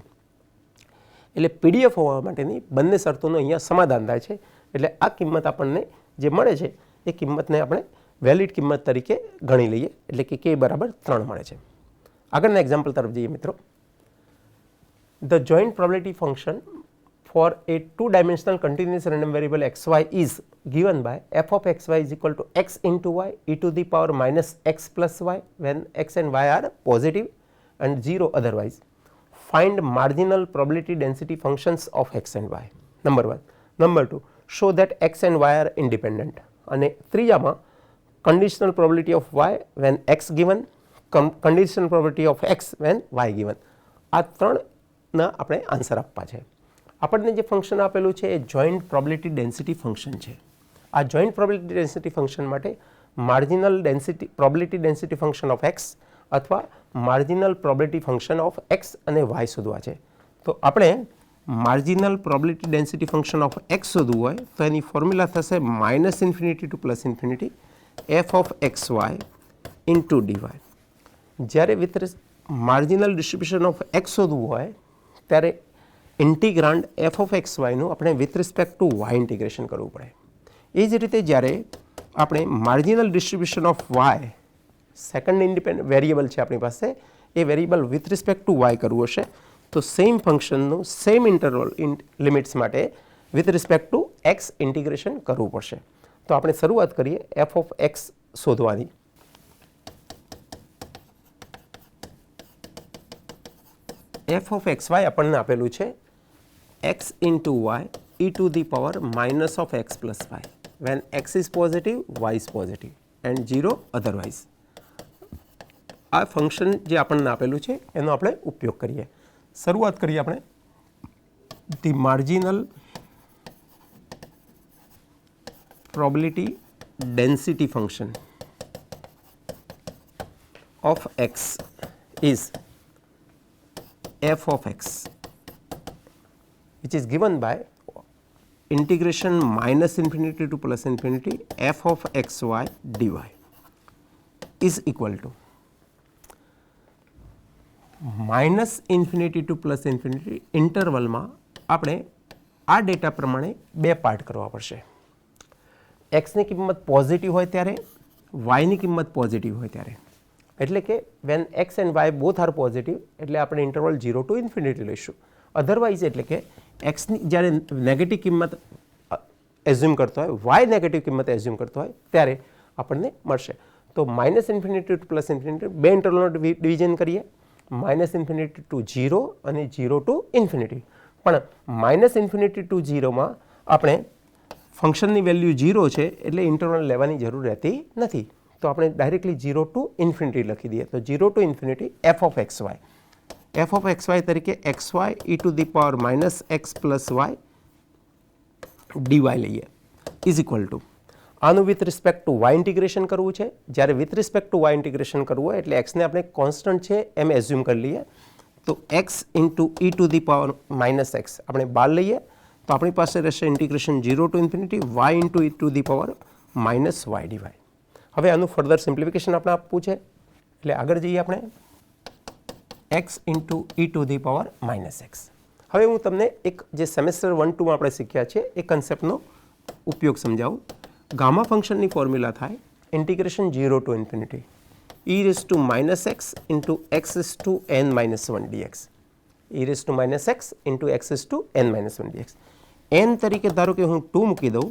એટલે પીડીએફ હોવા માટેની બંને શરતોનું અહીંયા સમાધાન થાય છે એટલે આ કિંમત આપણને જે મળે છે એ કિંમતને આપણે વેલિડ કિંમત તરીકે ગણી લઈએ એટલે કે k બરાબર 3 મળે છે. આગળના એક્ઝામ્પલ તરફ જઈએ મિત્રો. The joint probability function for a two-dimensional continuous random variable xy is given by f(xy) is equal to x into y e to the power -x plus y when x and y are positive and 0 otherwise. Find marginal probability density functions of x and y. Number 1. Number 2. Show that x and y are independent. અને ત્રીજામાં conditional probability of y when x given, conditional probability of x when y given. આ ત્રણના આપણે answer આપવા છે. આપણને જે function આપેલું છે એ જોઈન્ટ પ્રોબેબિલિટી ડેન્સિટી ફંક્શન છે. આ જોઈન્ટ પ્રોબેબિલિટી ડેન્સિટી ફંક્શન માટે marginal density probability density function of x અથવા marginal probability function of x અને y શોધવા છે. તો આપણે marginal probability density function of x શોધવું હોય તો એની ફોર્મ્યુલા થશે -∞ ટુ +∞ f(xy) ઇન્ટુ dy. જ્યારે with marginal distribution of x શોધવું હોય ત્યારે ઇન્ટિગ્રાન્ડ f(xy) નું આપણે with respect to y integration કરવું પડે. એ જ રીતે જ્યારે આપણે marginal distribution of y second independent variable છે આપણી પાસે એ variable with respect to y કરવું હશે તો સેમ ફંક્શનનું સેમ ઇન્ટરવલ લિમિટ્સ માટે with respect to x integration કરવું પડશે. તો આપણે શરૂઆત કરીએ f(x) શોધવાની. f(xy) આપણને આપેલું છે x into y e to the power -(x plus y) when x is positive, y is positive and 0 otherwise. આ ફંક્શન જે આપણને આપેલું છે એનો આપણે ઉપયોગ કરીએ. શરૂઆત કરીએ આપણે the marginal probability density function of x is f(x) which is given by integration -∞ to +∞ f(xy) dy is equal to -∞ to +∞ ઇન્ટરવલમાં આપણે આ ડેટા પ્રમાણે બે પાર્ટ કરવા પડશે. એક્સની કિંમત પોઝિટિવ હોય ત્યારે, વાયની કિંમત પોઝિટિવ હોય ત્યારે. એટલે કે when x and y both are positive એટલે આપણે ઇન્ટરવલ 0 ટુ ઇન્ફિનિટી લઈશું. અધરવાઇઝ એટલે કે એક્સની જ્યારે નેગેટિવ કિંમત એઝ્યુમ કરતો હોય, વાય નેગેટિવ કિંમત એઝ્યુમ કરતો હોય ત્યારે આપણને મળશે. તો -∞ ટુ +∞ બે ઇન્ટરવલનો ડિવિઝન કરીએ, -∞ ટુ 0 અને 0 ટુ ઇન્ફિનિટી. પણ -∞ ટુ 0માં આપણે ફંક્શનની વેલ્યુ 0 છે એટલે ઇન્ટરવલ લેવાની જરૂર રહેતી નથી. તો આપણે ડાયરેક્ટલી 0 ટુ ઇન્ફિનિટી લખી દઈએ. તો 0 ટુ ઇન્ફિનિટી f(xy) f(xy) તરીકે xy e to the power -x plus y dy લઈએ ઇઝ ઇક્વલ ટુ આનું with respect to y integration કરવું છે. જ્યારે with respect to y integration કરવું હોય એટલે એક્સને આપણે કોન્સ્ટન્ટ છે એમ એઝ્યુમ કરી લઈએ. તો x into e to the power minus x આપણે બહાર લઈએ તો આપણી પાસે રહેશે integration 0 to infinity y into e to the power minus y dy. હવે આનું ફર્ધર સિમ્પ્લિફિકેશન આપણે આપવું છે એટલે આગળ જઈએ આપણે x into e to the power minus x. હવે હું તમને એક જે સેમેસ્ટર 1-2 આપણે શીખ્યા છે એ કન્સેપ્ટનો ઉપયોગ સમજાવું. ગામા ફંક્શનની ફોર્મ્યુલા થાય integration 0 to infinity e raise to minus x into x raise to n minus 1 dx. e raise to minus x into x raise to n minus 1 dx. n તરીકે ધારો કે હું 2 મૂકી દઉં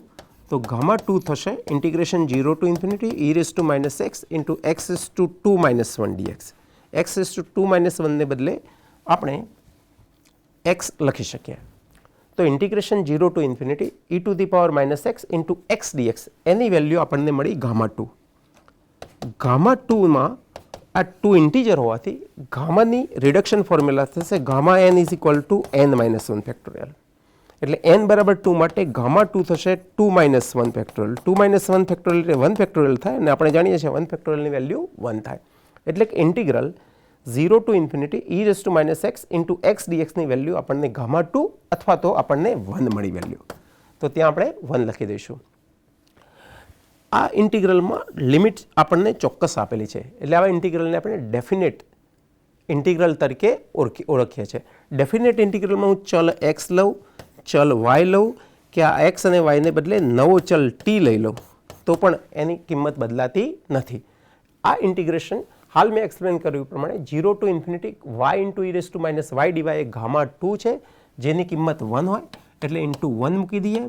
તો ગામા 2 થશે integration 0 to infinity e raise to minus x into x raise to 2 minus 1 dx. X raise to 2 minus 1 ને બદલે આપણે એક્સ લખી શકીએ. તો integration 0 to infinity e to the power minus x into x dx એની value આપણને મળી gamma 2. Gamma 2માં આ 2 ઇન્ટીજર હોવાથી ગામાની રિડક્શન ફોર્મ્યુલા થશે gamma n is equal to n minus 1 factorial. એટલે n બરાબર 2 માટે ગામા 2 થશે 2 માઇનસ 1 ફેક્ટોરિયલ. 2 માઇનસ 1 ફેક્ટોરિયલ એટલે 1 ફેક્ટોરિયલ થાય અને આપણે જાણીએ છીએ 1 ફેક્ટોરિયલની વેલ્યુ 1 થાય. એટલે કે integral 0 to infinity e raise to minus x into x ડીએક્સની વેલ્યુ આપણને ગામા 2 અથવા તો આપણને 1 મળી વેલ્યુ. તો ત્યાં આપણે 1 લખી દઈશું. આ ઇન્ટિગ્રલમાં લિમિટ આપણને ચોક્કસ આપેલી છે એટલે આવા ઇન્ટિગ્રલને આપણે ડેફિનેટ ઇન્ટિગ્રલ તરીકે ઓળખીએ છીએ. ડેફિનેટ ઇન્ટિગ્રલમાં હું ચલ એક્સ લઉં, ચલ વાય લઉં કે આ એક્સ અને વાયને બદલે નવો ચલ ટી લઈ લઉં તો પણ એની કિંમત બદલાતી નથી. આ ઇન્ટિગ્રેશન હાલ મેં એક્સપ્લેન કર્યું પ્રમાણે 0 to infinity y into E raise to minus y dy એ ગામા 2 છે જેની કિંમત 1 હોય એટલે ઇન્ટુ 1 મૂકી દઈએ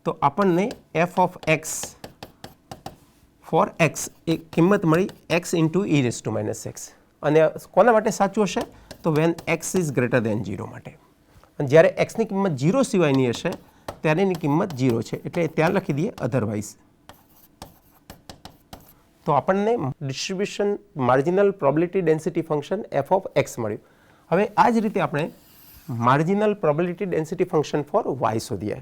તો આપણને f of x for x એ કિંમત મળી x into E raise to minus x. અને કોના માટે સાચું હશે તો when x is greater than 0 માટે. અને જ્યારે એક્સની કિંમત 0 સિવાયની હશે ત્યારે એની કિંમત 0 છે એટલે ત્યાં લખી દઈએ અધરવાઇઝ. તો આપણને distribution marginal probability density function f of x મળ્યું. હવે આ જ રીતે આપણે marginal probability density function for y શોધીએ.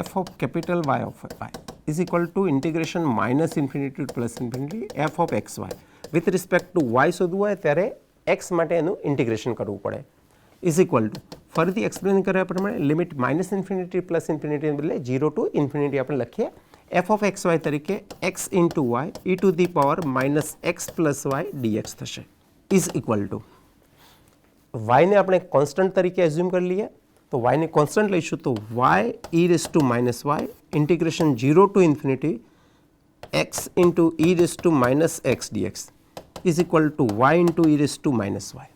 f of capital Y of y is equal to integration minus infinity to plus infinity f of x y with respect to y શોધવું હોય ત્યારે x માટે એનું ઇન્ટિગ્રેશન કરવું પડે is equal two ફરીથી explain કર્યા પ્રમાણે લિમિટ માઇનસ ઇન્ફિનિટી પ્લસ ઇન્ફિનિટીને બદલે 0 ટુ ઇન્ફિનિટી આપણે લખીએ f of x y તરીકે x into y e to the power minus x plus y dx થશે ઇઝ ઇક્વલ ટુ વાયને આપણે કોન્સ્ટન્ટ તરીકે એઝ્યુમ કરી લઈએ તો y ને કોન્સ્ટન્ટ લઈશું તો y e raise to minus y integration 0 to infinity x into e raise to minus x dx is equal to y into e raise to minus y.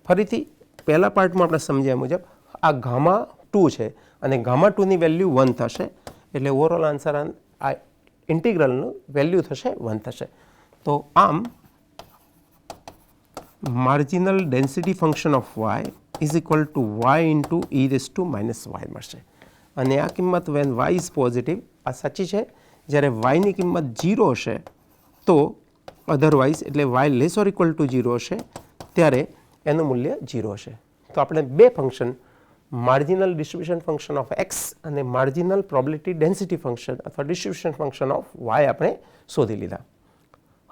ફરીથી પહેલા પાર્ટમાં આપણે સમજ્યા મુજબ આ ગામા 2 છે અને ગામા 2ની વેલ્યુ 1 થશે એટલે ઓવરઓલ આન્સર આ ઇન્ટિગ્રલનું વેલ્યુ થશે 1 થશે. તો આમ marginal density function of y is equal to y into e raised to minus y મળશે. અને આ કિંમત when y is positive આ સાચી છે. જ્યારે y ની કિંમત 0 હશે તો અધરવાઇઝ એટલે y less or equal to 0 હશે ત્યારે એનું મૂલ્ય 0 હશે. તો આપણે બે function marginal distribution function of x અને માર્જિનલ પ્રોબેબિલિટી ડેન્સિટી ફંક્શન અથવા ડિસ્ટ્રીબ્યુશન ફંક્શન ઓફ y આપણે શોધી લીધા.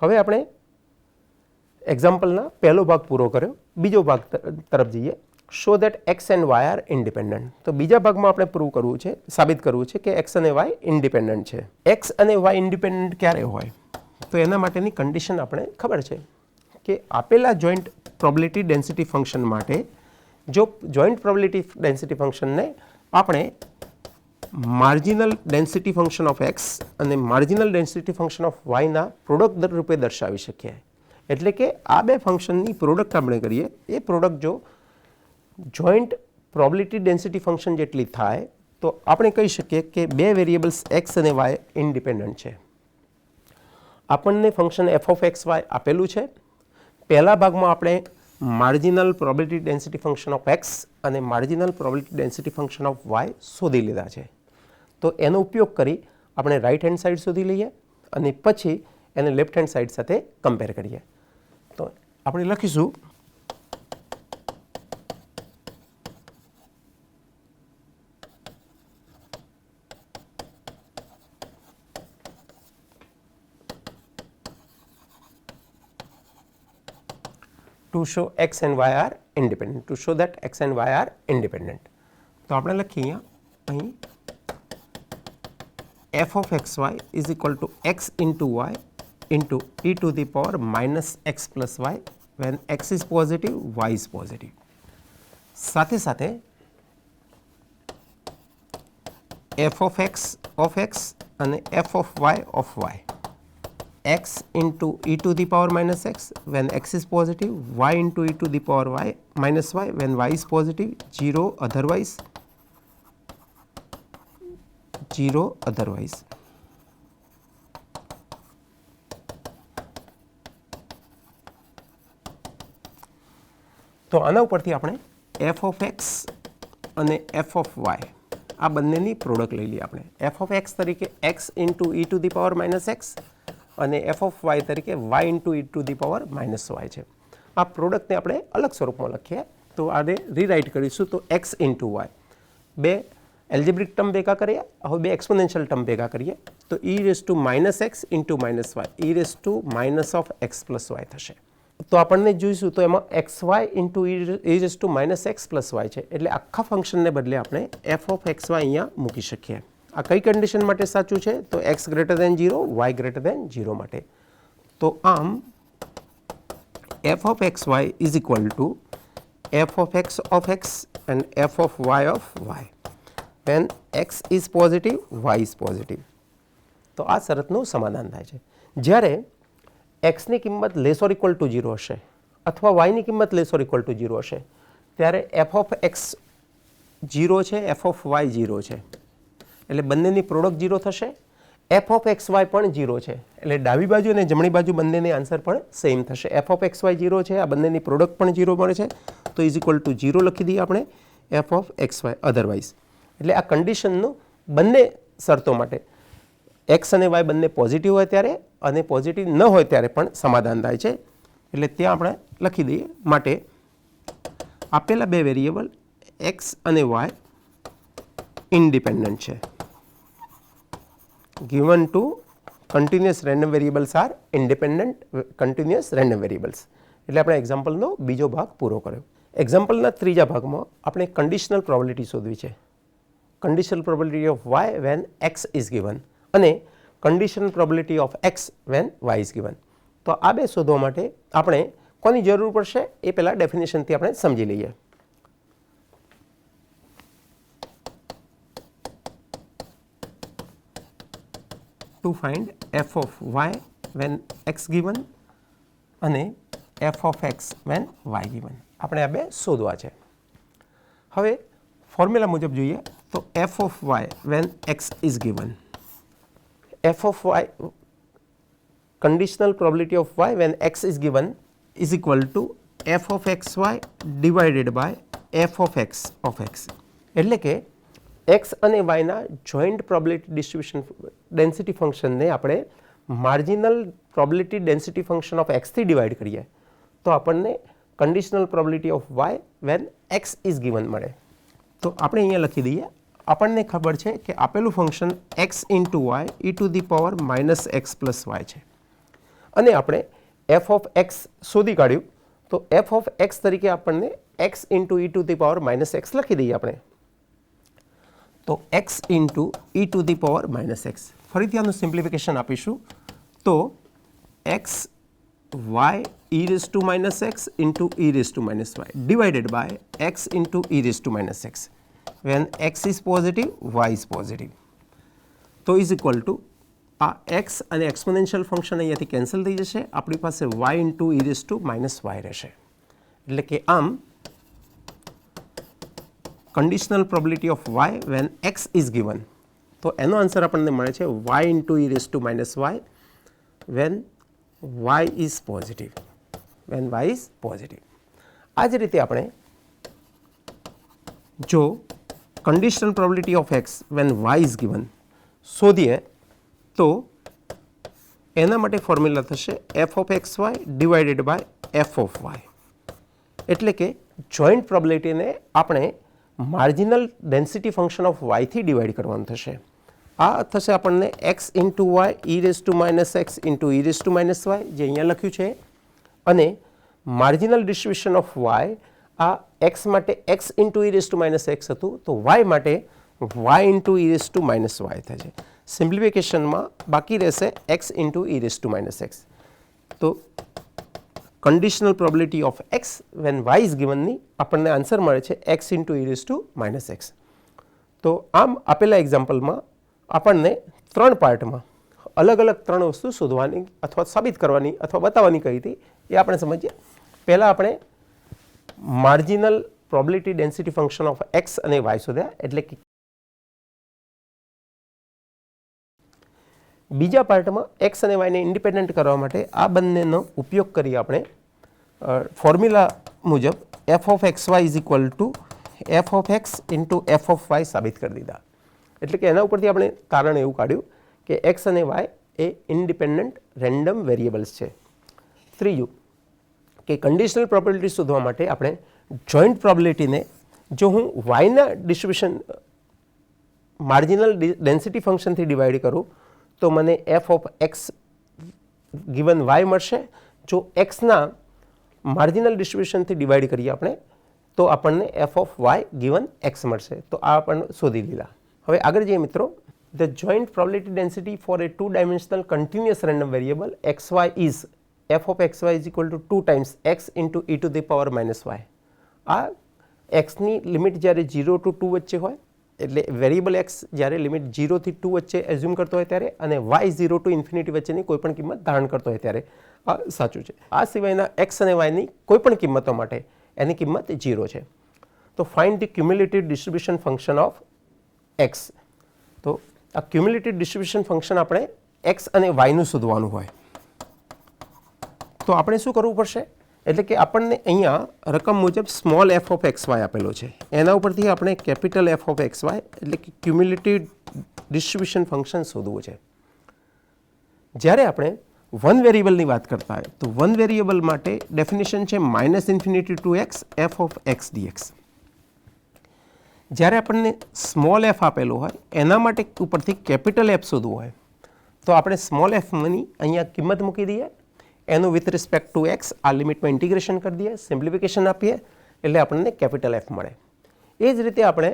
હવે આપણે એક્ઝામ્પલના પહેલો ભાગ પૂરો કર્યો. બીજો ભાગ તરફ જઈએ. Show that x and y are independent. તો બીજા ભાગમાં આપણે પ્રૂવ કરવું છે સાબિત કરવું છે કે એક્સ અને વાય ઇન્ડિપેન્ડન્ટ છે. એક્સ અને વાય ઇન્ડિપેન્ડન્ટ ક્યારે હોય તો એના માટેની કન્ડિશન આપણે ખબર છે કે આપેલા જોઈન્ટ પ્રોબેબિલિટી ડેન્સિટી ફંક્શન માટે જો જોઈન્ટ પ્રોબેબિલિટી ડેન્સિટી ફંક્શનને આપણે marginal density function of x અને માર્જિનલ ડેન્સિટી ફંક્શન ઓફ વાયના પ્રોડક્ટ રૂપે દર્શાવી શકીએ. એટલે કે આ બે ફંક્શનની પ્રોડક્ટ આપણે કરીએ એ પ્રોડક્ટ જો જોઈન્ટ પ્રોબેબિલિટી ડેન્સિટી ફંક્શન જેટલી થાય તો આપણે કહી શકીએ કે બે વેરિયેબલ્સ એક્સ અને વાય ઇન્ડિપેન્ડન્ટ છે. આપણને function f of x y આપેલું છે. પહેલા ભાગમાં આપણે marginal probability density function of x અને marginal probability density function of y શોધી લીધા છે. તો એનો ઉપયોગ કરી આપણે રાઈટ હેન્ડ સાઈડ શોધી લઈએ અને પછી એને લેફ્ટ હેન્ડ સાઈડ સાથે કમ્પેર કરીએ. તો આપણે લખીશું to show x and y are independent, to show that x and y are independent. તો આપણે લખીએ અહીં f of xy is equal to x into y into e to the power minus x plus y when x is positive, y is positive. સાથે સાથે f of x અને f of y x into e to the power minus x when x is positive, y into e to the power y minus y when y is positive, 0 otherwise, 0 otherwise. તો આના ઉપરથી આપણે f of x અને f of y આ બંનેની product લઈ લઈએ. આપણે f of x તરીકે x into e to the power minus x અને f of y તરીકે y into e to the power minus y છે. આ પ્રોડક્ટને આપણે અલગ સ્વરૂપમાં લખીએ તો આને રીરાઇટ કરીશું. તો x into y બે એલ્જેબ્રિક ટર્મ ભેગા કરીએ, હવે બે એક્સપોનેન્શિયલ ટર્મ ભેગા કરીએ તો e raise to minus x into minus y, e raise to minus of x plus y થશે. તો આપણને જોઈશું તો એમાં x y into e raise to minus x plus y છે એટલે આખા ફંક્શનને બદલે આપણે એફ ઓફ એક્સ વાય અહીંયા મૂકી શકીએ. આ કઈ કન્ડિશન માટે સાચું છે? તો x greater than 0, y greater than 0 માટે. તો આમ f of xy is equal to f of x and f of y when x is positive, y is positive. તો આ શરતનું સમાધાન થાય છે. જ્યારે x ની કિંમત લેસ ઓર ઇક્વલ ટુ 0 હશે અથવા y ની કિંમત લેસ ઓર ઇક્વલ ટુ 0 હશે ત્યારે f of x 0 છે, f of y 0 છે એટલે બંનેની પ્રોડક્ટ 0 થશે. f of xy પણ 0 છે એટલે ડાબી બાજુ અને જમણી બાજુ બંનેની આન્સર પણ સેમ થશે. f of xy 0 છે, આ બંનેની પ્રોડક્ટ પણ 0 મળે છે તો ઇઝ ઇક્વલ ટુ 0 લખી દઈએ આપણે f of xy અધરવાઇઝ. એટલે આ કન્ડિશનનું બંને શરતો માટે x અને y બંને પોઝિટિવ હોય ત્યારે અને પોઝિટિવ ન હોય ત્યારે પણ સમાધાન થાય છે. એટલે ત્યાં આપણે લખી દઈએ માટે આપેલા બે વેરિયેબલ x અને y ઇન્ડિપેન્ડન્ટ છે. given to continuous random variables are independent continuous random variables. એટલે આપણે એક્ઝામ્પલનો બીજો ભાગ પૂરો કર્યો. એક્ઝામ્પલના ત્રીજા ભાગમાં આપણે કન્ડિશનલ પ્રોબેબિલિટી શોધવી છે. Conditional probability of y when x is given અને conditional probability of x when y is given. તો આ બે શોધવા માટે આપણે કોની જરૂર પડશે એ પહેલા ડેફિનેશનથી આપણે સમજી લઈએ. To find f of y when x given અને f of x when y given આપણે આ બે શોધવા છે. હવે ફોર્મ્યુલા મુજબ જોઈએ તો f of y when x is given, f of y conditional probability of y when x is given is equal to f of xy divided by f of x એટલે કે x અને y ના joint probability distribution density ફંક્શનને આપણે marginal probability density function of x થી divide કરીએ તો આપણને conditional probability of y when x is given મળે. તો આપણે અહીંયા લખી દઈએ આપણને ખબર છે કે આપેલું function x into y e to the power minus x plus y છે અને આપણે f of x શોધી કાઢ્યું તો f of x તરીકે આપણને x into e to the power minus x લખી દઈએ આપણે. તો x into e to the power minus x ફરીથી આનું સિમ્પ્લિફિકેશન આપીશું તો x y e raised to minus x into e raised to minus y divided by x into e raised to minus x when x is positive, y is positive. તો is equal to આ x અને exponential function અહીંયાથી cancel થઈ જશે, આપણી પાસે y into e raised to minus y રહેશે. એટલે કે આમ conditional probability of y when x is given તો એનો આન્સર આપણને મળે છે y into e raised to minus y when y is positive. આ જ રીતે આપણે જો conditional probability of x when y is given શોધીએ તો એના માટે ફોર્મ્યુલા થશે f of xy divided by f of y, એટલે કે જોઈન્ટ પ્રોબેબિલિટીને આપણે marginal density function of y થી ડિવાઇડ કરવાનું થશે. આ થશે આપણને x ઇન્ટુ વાય ઈ raise to minus x into E raise to minus y, જે અહીંયા લખ્યું છે, અને માર્જિનલ ડિસ્ટ્રીબ્યુશન ઓફ વાય આ x માટે x into E raise to minus x હતું, તો y માટે y into E raise to minus Y થશે. સિમ્પ્લિફિકેશનમાં બાકી રહેશે x into E raise to minus x. તો conditional probability of x when y is ગિવનની આપણને આન્સર મળે છે x into E raise to minus x. તો આમ આપેલા એક્ઝામ્પલમાં આપણને 3 પાર્ટમાં અલગ અલગ 3 વસ્તુ શોધવાની અથવા સાબિત કરવાની અથવા બતાવવાની કહી હતી, એ આપણે સમજીએ. પહેલાં આપણે marginal probability density function of x અને y શોધ્યા, એટલે કે બીજા પાર્ટમાં x અને y ને ઇન્ડિપેન્ડન્ટ કરવા માટે આ બંનેનો ઉપયોગ કરી આપણે ફોર્મ્યુલા મુજબ f of xy is equal to f of x into f of y સાબિત કરી દીધા. એટલે કે એના ઉપરથી આપણે તારણ એવું કાઢ્યું કે x અને y એ ઇન્ડિપેન્ડન્ટ રેન્ડમ વેરિયેબલ્સ છે. ત્રીજું કે કન્ડિશનલ પ્રોબેબિલિટી શોધવા માટે આપણે જોઈન્ટ પ્રોબેબિલિટીને જો હું વાયના ડિસ્ટ્રીબ્યુશન માર્જિનલ ડેન્સિટી ફંક્શનથી ડિવાઇડ કરું તો મને f of x given y મળશે. જો xના માર્જિનલ ડિસ્ટ્રીબ્યુશનથી ડિવાઇડ કરીએ આપણે તો આપણને f of y given x મળશે. તો આ આપણને શોધી લીધા. હવે આગળ જઈએ મિત્રો. The joint probability density for a 2 dimensional continuous random variable xy is f of xy is equal to 2 times x into e to the power minus y. આ xની લિમિટ જ્યારે 0 to 2 વચ્ચે હોય, એટલે વેરિયેબલ x જ્યારે limit 0 થી 2 વચ્ચે assume કરતો હોય ત્યારે, અને y 0 to ઇન્ફિનિટી વચ્ચેની કોઈપણ કિંમત ધારણ કરતો હોય ત્યારે આ સાચું છે. આ સિવાયના x અને y ની કોઈપણ કિંમતો માટે એની કિંમત 0 છે. તો find the cumulative distribution function of x. તો આ ક્યુમ્યુલેટિવ ડિસ્ટ્રીબ્યુશન ફંક્શન આપણે x અને y નું શોધવાનું હોય તો આપણે શું કરવું પડશે? એટલે કે આપણને અહીંયા રકમ મુજબ સ્મોલ f ઓફ xy આપેલો છે, એના ઉપરથી આપણે કેપિટલ f ઓફ xy એટલે કે ક્યુમ્યુલેટિવ ડિસ્ટ્રીબ્યુશન ફંક્શન શોધવું છે. જ્યારે આપણે વન વેરિયેબલની વાત કરતા હોય તો વન વેરિયેબલ માટે ડેફિનેશન છે minus infinity to x f of x dx. જ્યારે આપણને સ્મોલ f આપેલો હોય એના માટે ઉપરથી કેપિટલ f શોધવું હોય તો આપણે સ્મોલ fની અહીંયા કિંમત મૂકી દઈએ, એનું વિથ રિસ્પેક્ટ ટુ x આ લિમિટમાં ઇન્ટિગ્રેશન કરી દઈએ, સિમ્પ્લિફિકેશન આપીએ એટલે આપણને કેપિટલ f મળે. એ જ રીતે આપણે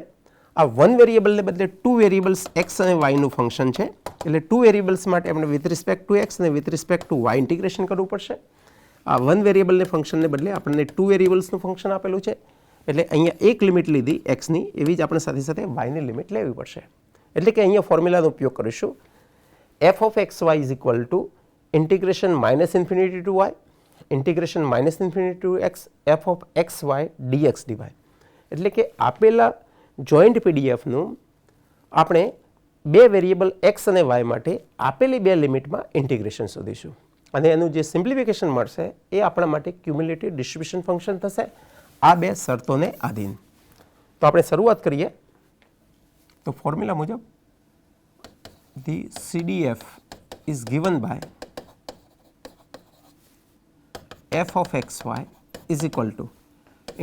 આ વન વેરિયેબલને બદલે 2 વેરિયેબલ્સ x અને y નું ફંક્શન છે, એટલે 2 વેરિયેબલ્સ માટે આપણે વિથ રિસ્પેક્ટ ટુ x અને with respect to y integration કરવું પડશે. આ વન વેરિયેબલને ફંક્શનને બદલે આપણને 2 વેરિયેબલ્સનું ફંક્શન આપેલું છે, એટલે અહીંયા એક લિમિટ લીધી xની, એવી જ આપણે સાથે સાથે yની લિમિટ લેવી પડશે. એટલે કે અહીંયા ફોર્મ્યુલાનો ઉપયોગ કરીશું f of xy is equal to integration minus infinity to y integration minus infinity to x f of xy dx dy. એટલે કે આપેલા જોઈન્ટ પીડીએફનું આપણે 2 વેરિયેબલ x અને y માટે આપેલી 2 લિમિટમાં ઇન્ટિગ્રેશન શોધીશું, અને એનું જે સિમ્પ્લિફિકેશન મળશે એ આપણા માટે ક્યુમ્યુલેટિવ ડિસ્ટ્રીબ્યુશન ફંક્શન થશે આ 2 શરતોને આધીન. તો આપણે શરૂઆત કરીએ. તો ફોર્મ્યુલા મુજબ the CDF is given by f of xy is equal to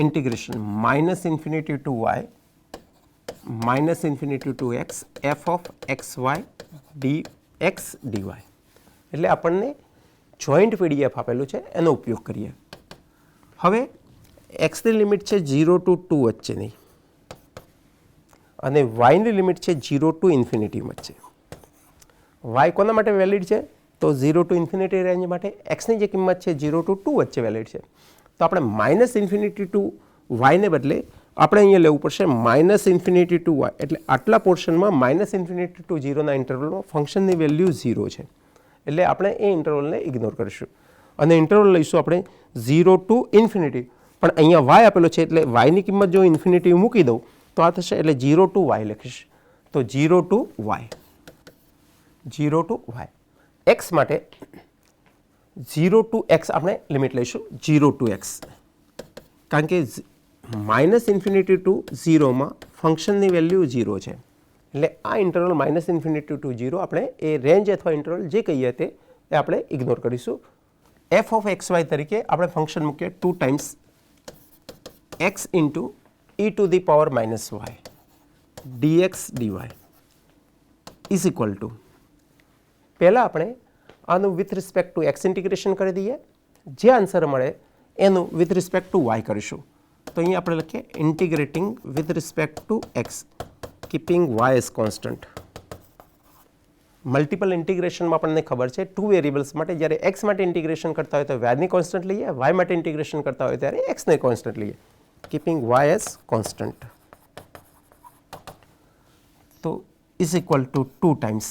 integration minus infinity to y minus infinity to x f of xy dx dy. એટલે આપણને જોઈન્ટ પીડીએફ આપેલું છે એનો ઉપયોગ કરીએ. હવે એક્સની લિમિટ છે 0 to 2 વચ્ચેની અને વાયની લિમિટ છે 0 to ઇન્ફિનિટી વચ્ચે. y કોના માટે વેલિડ છે? તો 0 to ઇન્ફિનિટી રેન્જ માટે. x ની જે કિંમત છે 0 to 2 વચ્ચે વેલિડ છે. તો આપણે માઇનસ ઇન્ફિનિટી ટુ વાયને બદલે આપણે અહીંયા લેવું પડશે માઇનસ ઇન્ફિનિટી ટુ વાય, એટલે આટલા પોર્શનમાં માઇનસ ઇન્ફિનિટી ટુ 0ના ઇન્ટરવલમાં ફંક્શનની વેલ્યુ 0 છે, એટલે આપણે એ ઇન્ટરવલને ઇગ્નોર કરીશું અને ઇન્ટરવલ લઈશું આપણે 0 to ઇન્ફિનિટી. પણ અહીંયા y આપેલો છે એટલે yની કિંમત જો ઇન્ફિનિટી મૂકી દઉં તો આ થશે, એટલે 0 to y લખીશ. તો 0 to y 0 to y. x માટે 0 to x આપણે લિમિટ લઈશું 0 to x, કારણ કે માઇનસ ઇન્ફિનિટી ટુ 0માં ફંક્શનની વેલ્યુ 0 છે. એટલે આ ઇન્ટરવલ -∞ ટુ 0 આપણે એ રેન્જ અથવા ઇન્ટરવલ જે કહીએ તે આપણે ઇગ્નોર કરીશું. f ઓફ xy તરીકે આપણે ફંક્શન મૂકીએ 2 times x into e to the power -y dx dy is equal two, પહેલાં આપણે આનું with respect to x integration કરી દઈએ, જે આન્સર મળે એનું વિથ રિસ્પેક્ટ ટુ y કરીશું. તો અહીંયા આપણે લખીએ integrating with respect to x keeping y as constant. Multiple ઇન્ટિગ્રેશનમાં આપણને ખબર છે 2 વેરિયેબલ્સ માટે જ્યારે x માટે ઇન્ટિગ્રેશન કરતા હોય તો y ની કોન્સ્ટન્ટ લઈએ, y માટે ઇન્ટિગ્રેશન કરતા હોય ત્યારે x ને કોન્સ્ટન્ટ લઈએ, કીપિંગ y એઝ કોન્સ્ટન્ટ. તો is equal to 2 times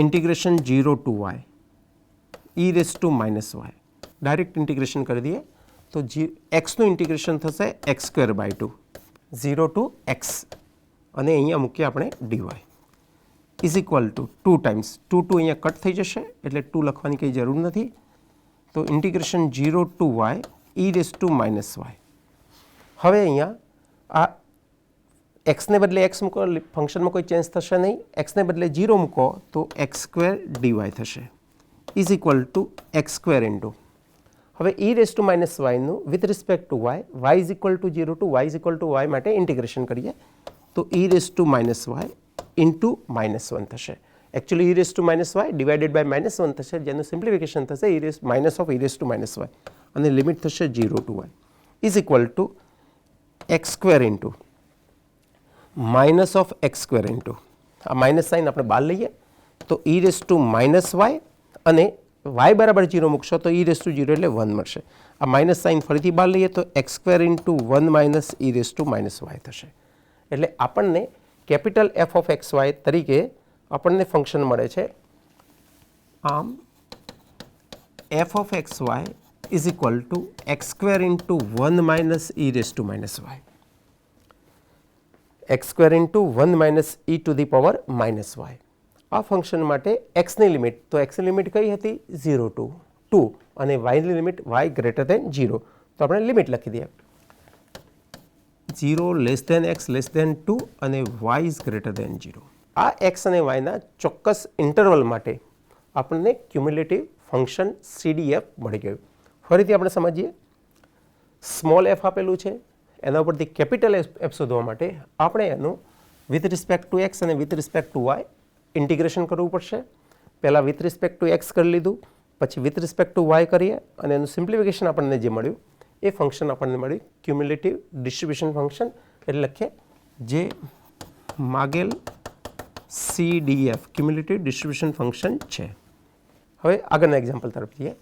integration 0 to y e raise to -y. Direct integration કરી દઈએ તો એક્સનું ઇન્ટિગ્રેશન થશે x²/2 0 ટુ x અને અહીંયા મૂકીએ આપણે dy is equal to 2 times 2 અહીંયા કટ થઈ જશે એટલે 2 લખવાની કંઈ જરૂર નથી. તો integration 0 to y e raise to -y. હવે અહીંયા આ એક્સને બદલે એક્સ મૂકો, ફંક્શનમાં કોઈ ચેન્જ થશે નહીં. એક્સને બદલે 0 મૂકો તો x² dy થશે is equal to x² into, હવે e રેઝ ટુ -y નું with respect to y is equal to 0 to y is equal to y માટે ઇન્ટિગ્રેશન કરીએ તો e raise to -y into -1 થશે. Actually e raise to -y divided by -1 થશે, જેનું simplification થશે e raise to -y અને limit થશે 0 to y is equal to x² into -x² into, આ માઇનસ સાઇન આપણે બહાર લઈએ તો e રેઝ ટુ -y અને y બરાબર 0 મૂકશો તો e રેઝ ટુ 0 એટલે 1 મળશે. આ માઇનસ સાઇન ફરીથી બહાર લઈએ તો x² into 1 - e raise to -y થશે. એટલે આપણને કેપિટલ f ઓફ xy તરીકે આપણને ફંક્શન મળે છે. આમ f of xy is equal to x² into 1 - e raise to -y, x² into 1 - e to the power -y. આ ફંક્શન માટે x ની લિમિટ, તો x ની લિમિટ કઈ હતી 0 ટુ 2 અને y ની લિમિટ y ગ્રેટર ધેન 0. તો આપણે લિમિટ લખી દઈએ 0 less than x less than 2 અને y ઇઝ ગ્રેટર ધેન 0. આ x અને y ના ચોક્કસ ઇન્ટરવલ માટે આપણને ક્યુમ્યુલેટિવ ફંક્શન CDF મળી ગયું. ફરીથી આપણે સમજીએ, સ્મોલ f આપેલું છે, એના ઉપરથી કેપિટલ f શોધવા માટે આપણે એનું વિથ રિસ્પેક્ટ ટુ x અને with respect to y integration કરવું પડશે. પહેલાં વિથ રિસ્પેક્ટ ટુ x કરી લીધું, પછી વિથ રિસ્પેક્ટ ટુ y કરીએ અને એનું સિમ્પ્લિફિકેશન આપણને જે મળ્યું એ ફંક્શન આપણને મળ્યું ક્યુમ્યુલેટિવ ડિસ્ટ્રીબ્યુશન ફંક્શન, એટલે લખીએ જે માગેલ CDF ક્યુમ્યુલેટિવ ડિસ્ટ્રીબ્યુશન ફંક્શન છે. હવે આગળના એક્ઝામ્પલ તરફ જઈએ.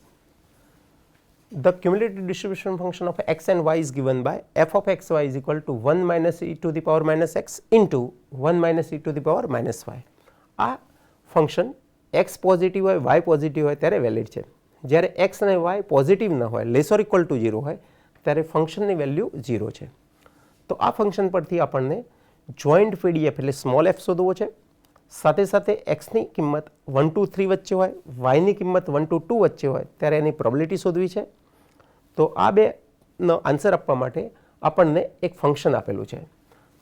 The cumulative distribution function of x and y is given by f of xy is equal to 1 - e to the power -x into 1 - e to the power -y. આ function x positive હોય y positive હોય ત્યારે valid છે. જ્યારે x અને y positive ન હોય, less or equal to 0 હોય ત્યારે ફંક્શનની વેલ્યુ 0 છે. તો આ ફંક્શન પરથી આપણને જોઈન્ટ PDF એટલે સ્મોલ f શોધવો છે. સાથે સાથે xની કિંમત 1 to 3 વચ્ચે હોય, yની કિંમત 1 to 2 વચ્ચે હોય ત્યારે એની પ્રોબેબિલિટી શોધવી છે. તો આ બેનો આન્સર આપવા માટે આપણને એક ફંક્શન આપેલું છે.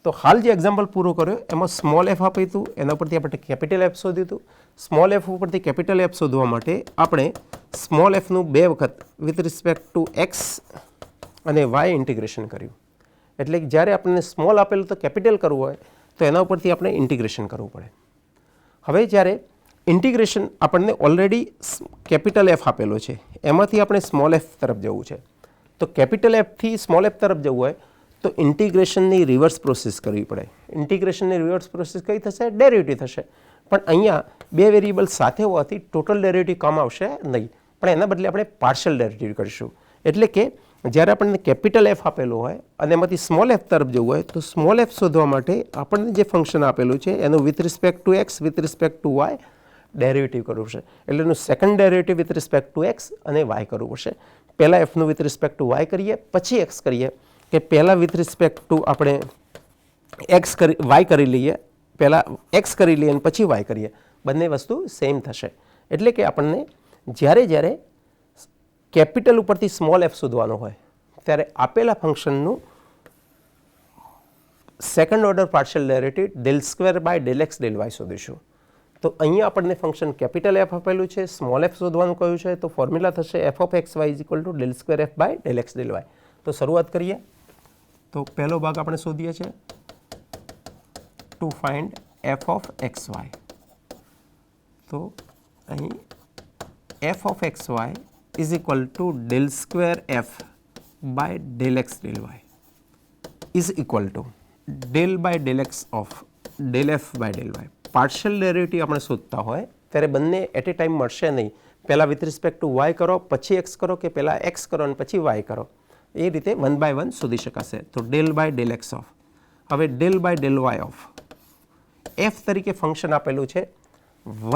તો હાલ જે એક્ઝામ્પલ પૂરો કર્યો એમાં સ્મોલ f આપ્યું હતું, એના ઉપરથી આપણે કેપિટલ f શોધ્યું હતું. સ્મોલ f ઉપરથી કેપિટલ f શોધવા માટે આપણે સ્મોલ fનું 2 વખત વિથ રિસ્પેક્ટ ટુ x અને y ઇન્ટિગ્રેશન કર્યું. એટલે જ્યારે આપણને સ્મોલ આપેલું તો કેપિટલ કરવું હોય તો એના ઉપરથી આપણે ઇન્ટિગ્રેશન કરવું પડે. હવે જ્યારે ઇન્ટિગ્રેશન આપણને ઓલરેડી કેપિટલ f આપેલો છે, એમાંથી આપણે સ્મોલ f તરફ જવું છે. તો કેપિટલ f થી સ્મોલ f તરફ જવું હોય તો ઇન્ટિગ્રેશનની રિવર્સ પ્રોસેસ કરવી પડે. ઇન્ટિગ્રેશનની રિવર્સ પ્રોસેસ કઈ થશે? ડેરિવેટિવ થશે. પણ અહીંયા 2 વેરિયેબલ સાથે હોવાથી ટોટલ ડેરિવેટિવ કામ આવશે નહીં, પણ એના બદલે આપણે પાર્શિયલ ડેરિવેટિવ કરીશું. એટલે કે જ્યારે આપણને કેપિટલ f આપેલું હોય અને એમાંથી સ્મોલ f તરફ જવું હોય તો સ્મોલ f શોધવા માટે આપણને જે ફંક્શન આપેલું છે એનું with respect to x with respect to y derivative કરવું પડશે. એટલે એનું second derivative with respect to x અને y કરવું પડશે. પહેલાં fનું વિથ રિસ્પેક્ટ ટુ y કરીએ, પછી x કરીએ, કે પહેલાં વિથ રિસ્પેક્ટ ટુ આપણે y કરી લઈએ, પહેલાં x કરી લઈએ અને પછી y કરીએ, બંને વસ્તુ સેમ થશે. એટલે કે આપણને જ્યારે કેપિટલ ઉપરથી સ્મોલ f શોધવાનો હોય ત્યારે આપેલા ફંક્શનનું second order partial derivative del square by del x del y શોધીશું. તો અહીંયા આપણને ફંક્શન કેપિટલ એફ આપેલું છે, સ્મોલ એફ શોધવાનું કહ્યું છે. તો ફોર્મ્યુલા થશે f of x y is equal to del square f by del x del y. તો શરૂઆત કરીએ. તો પહેલો ભાગ આપણે શોધીએ છીએ to find f of x y. તો અહીં f of x y is equal to del square f by del x del y is equal to del by del x of del f by del y. Partial derivative આપણે શોધતા હોય ત્યારે બંને at A time મળશે નહીં. પહેલાં with respect to Y કરો, પછી એક્સ કરો, કે પહેલાં એક્સ કરો અને પછી વાય કરો. એ રીતે વન બાય વન શોધી શકાશે. તો del by del x of, હવે del by del y of f તરીકે ફંક્શન આપેલું છે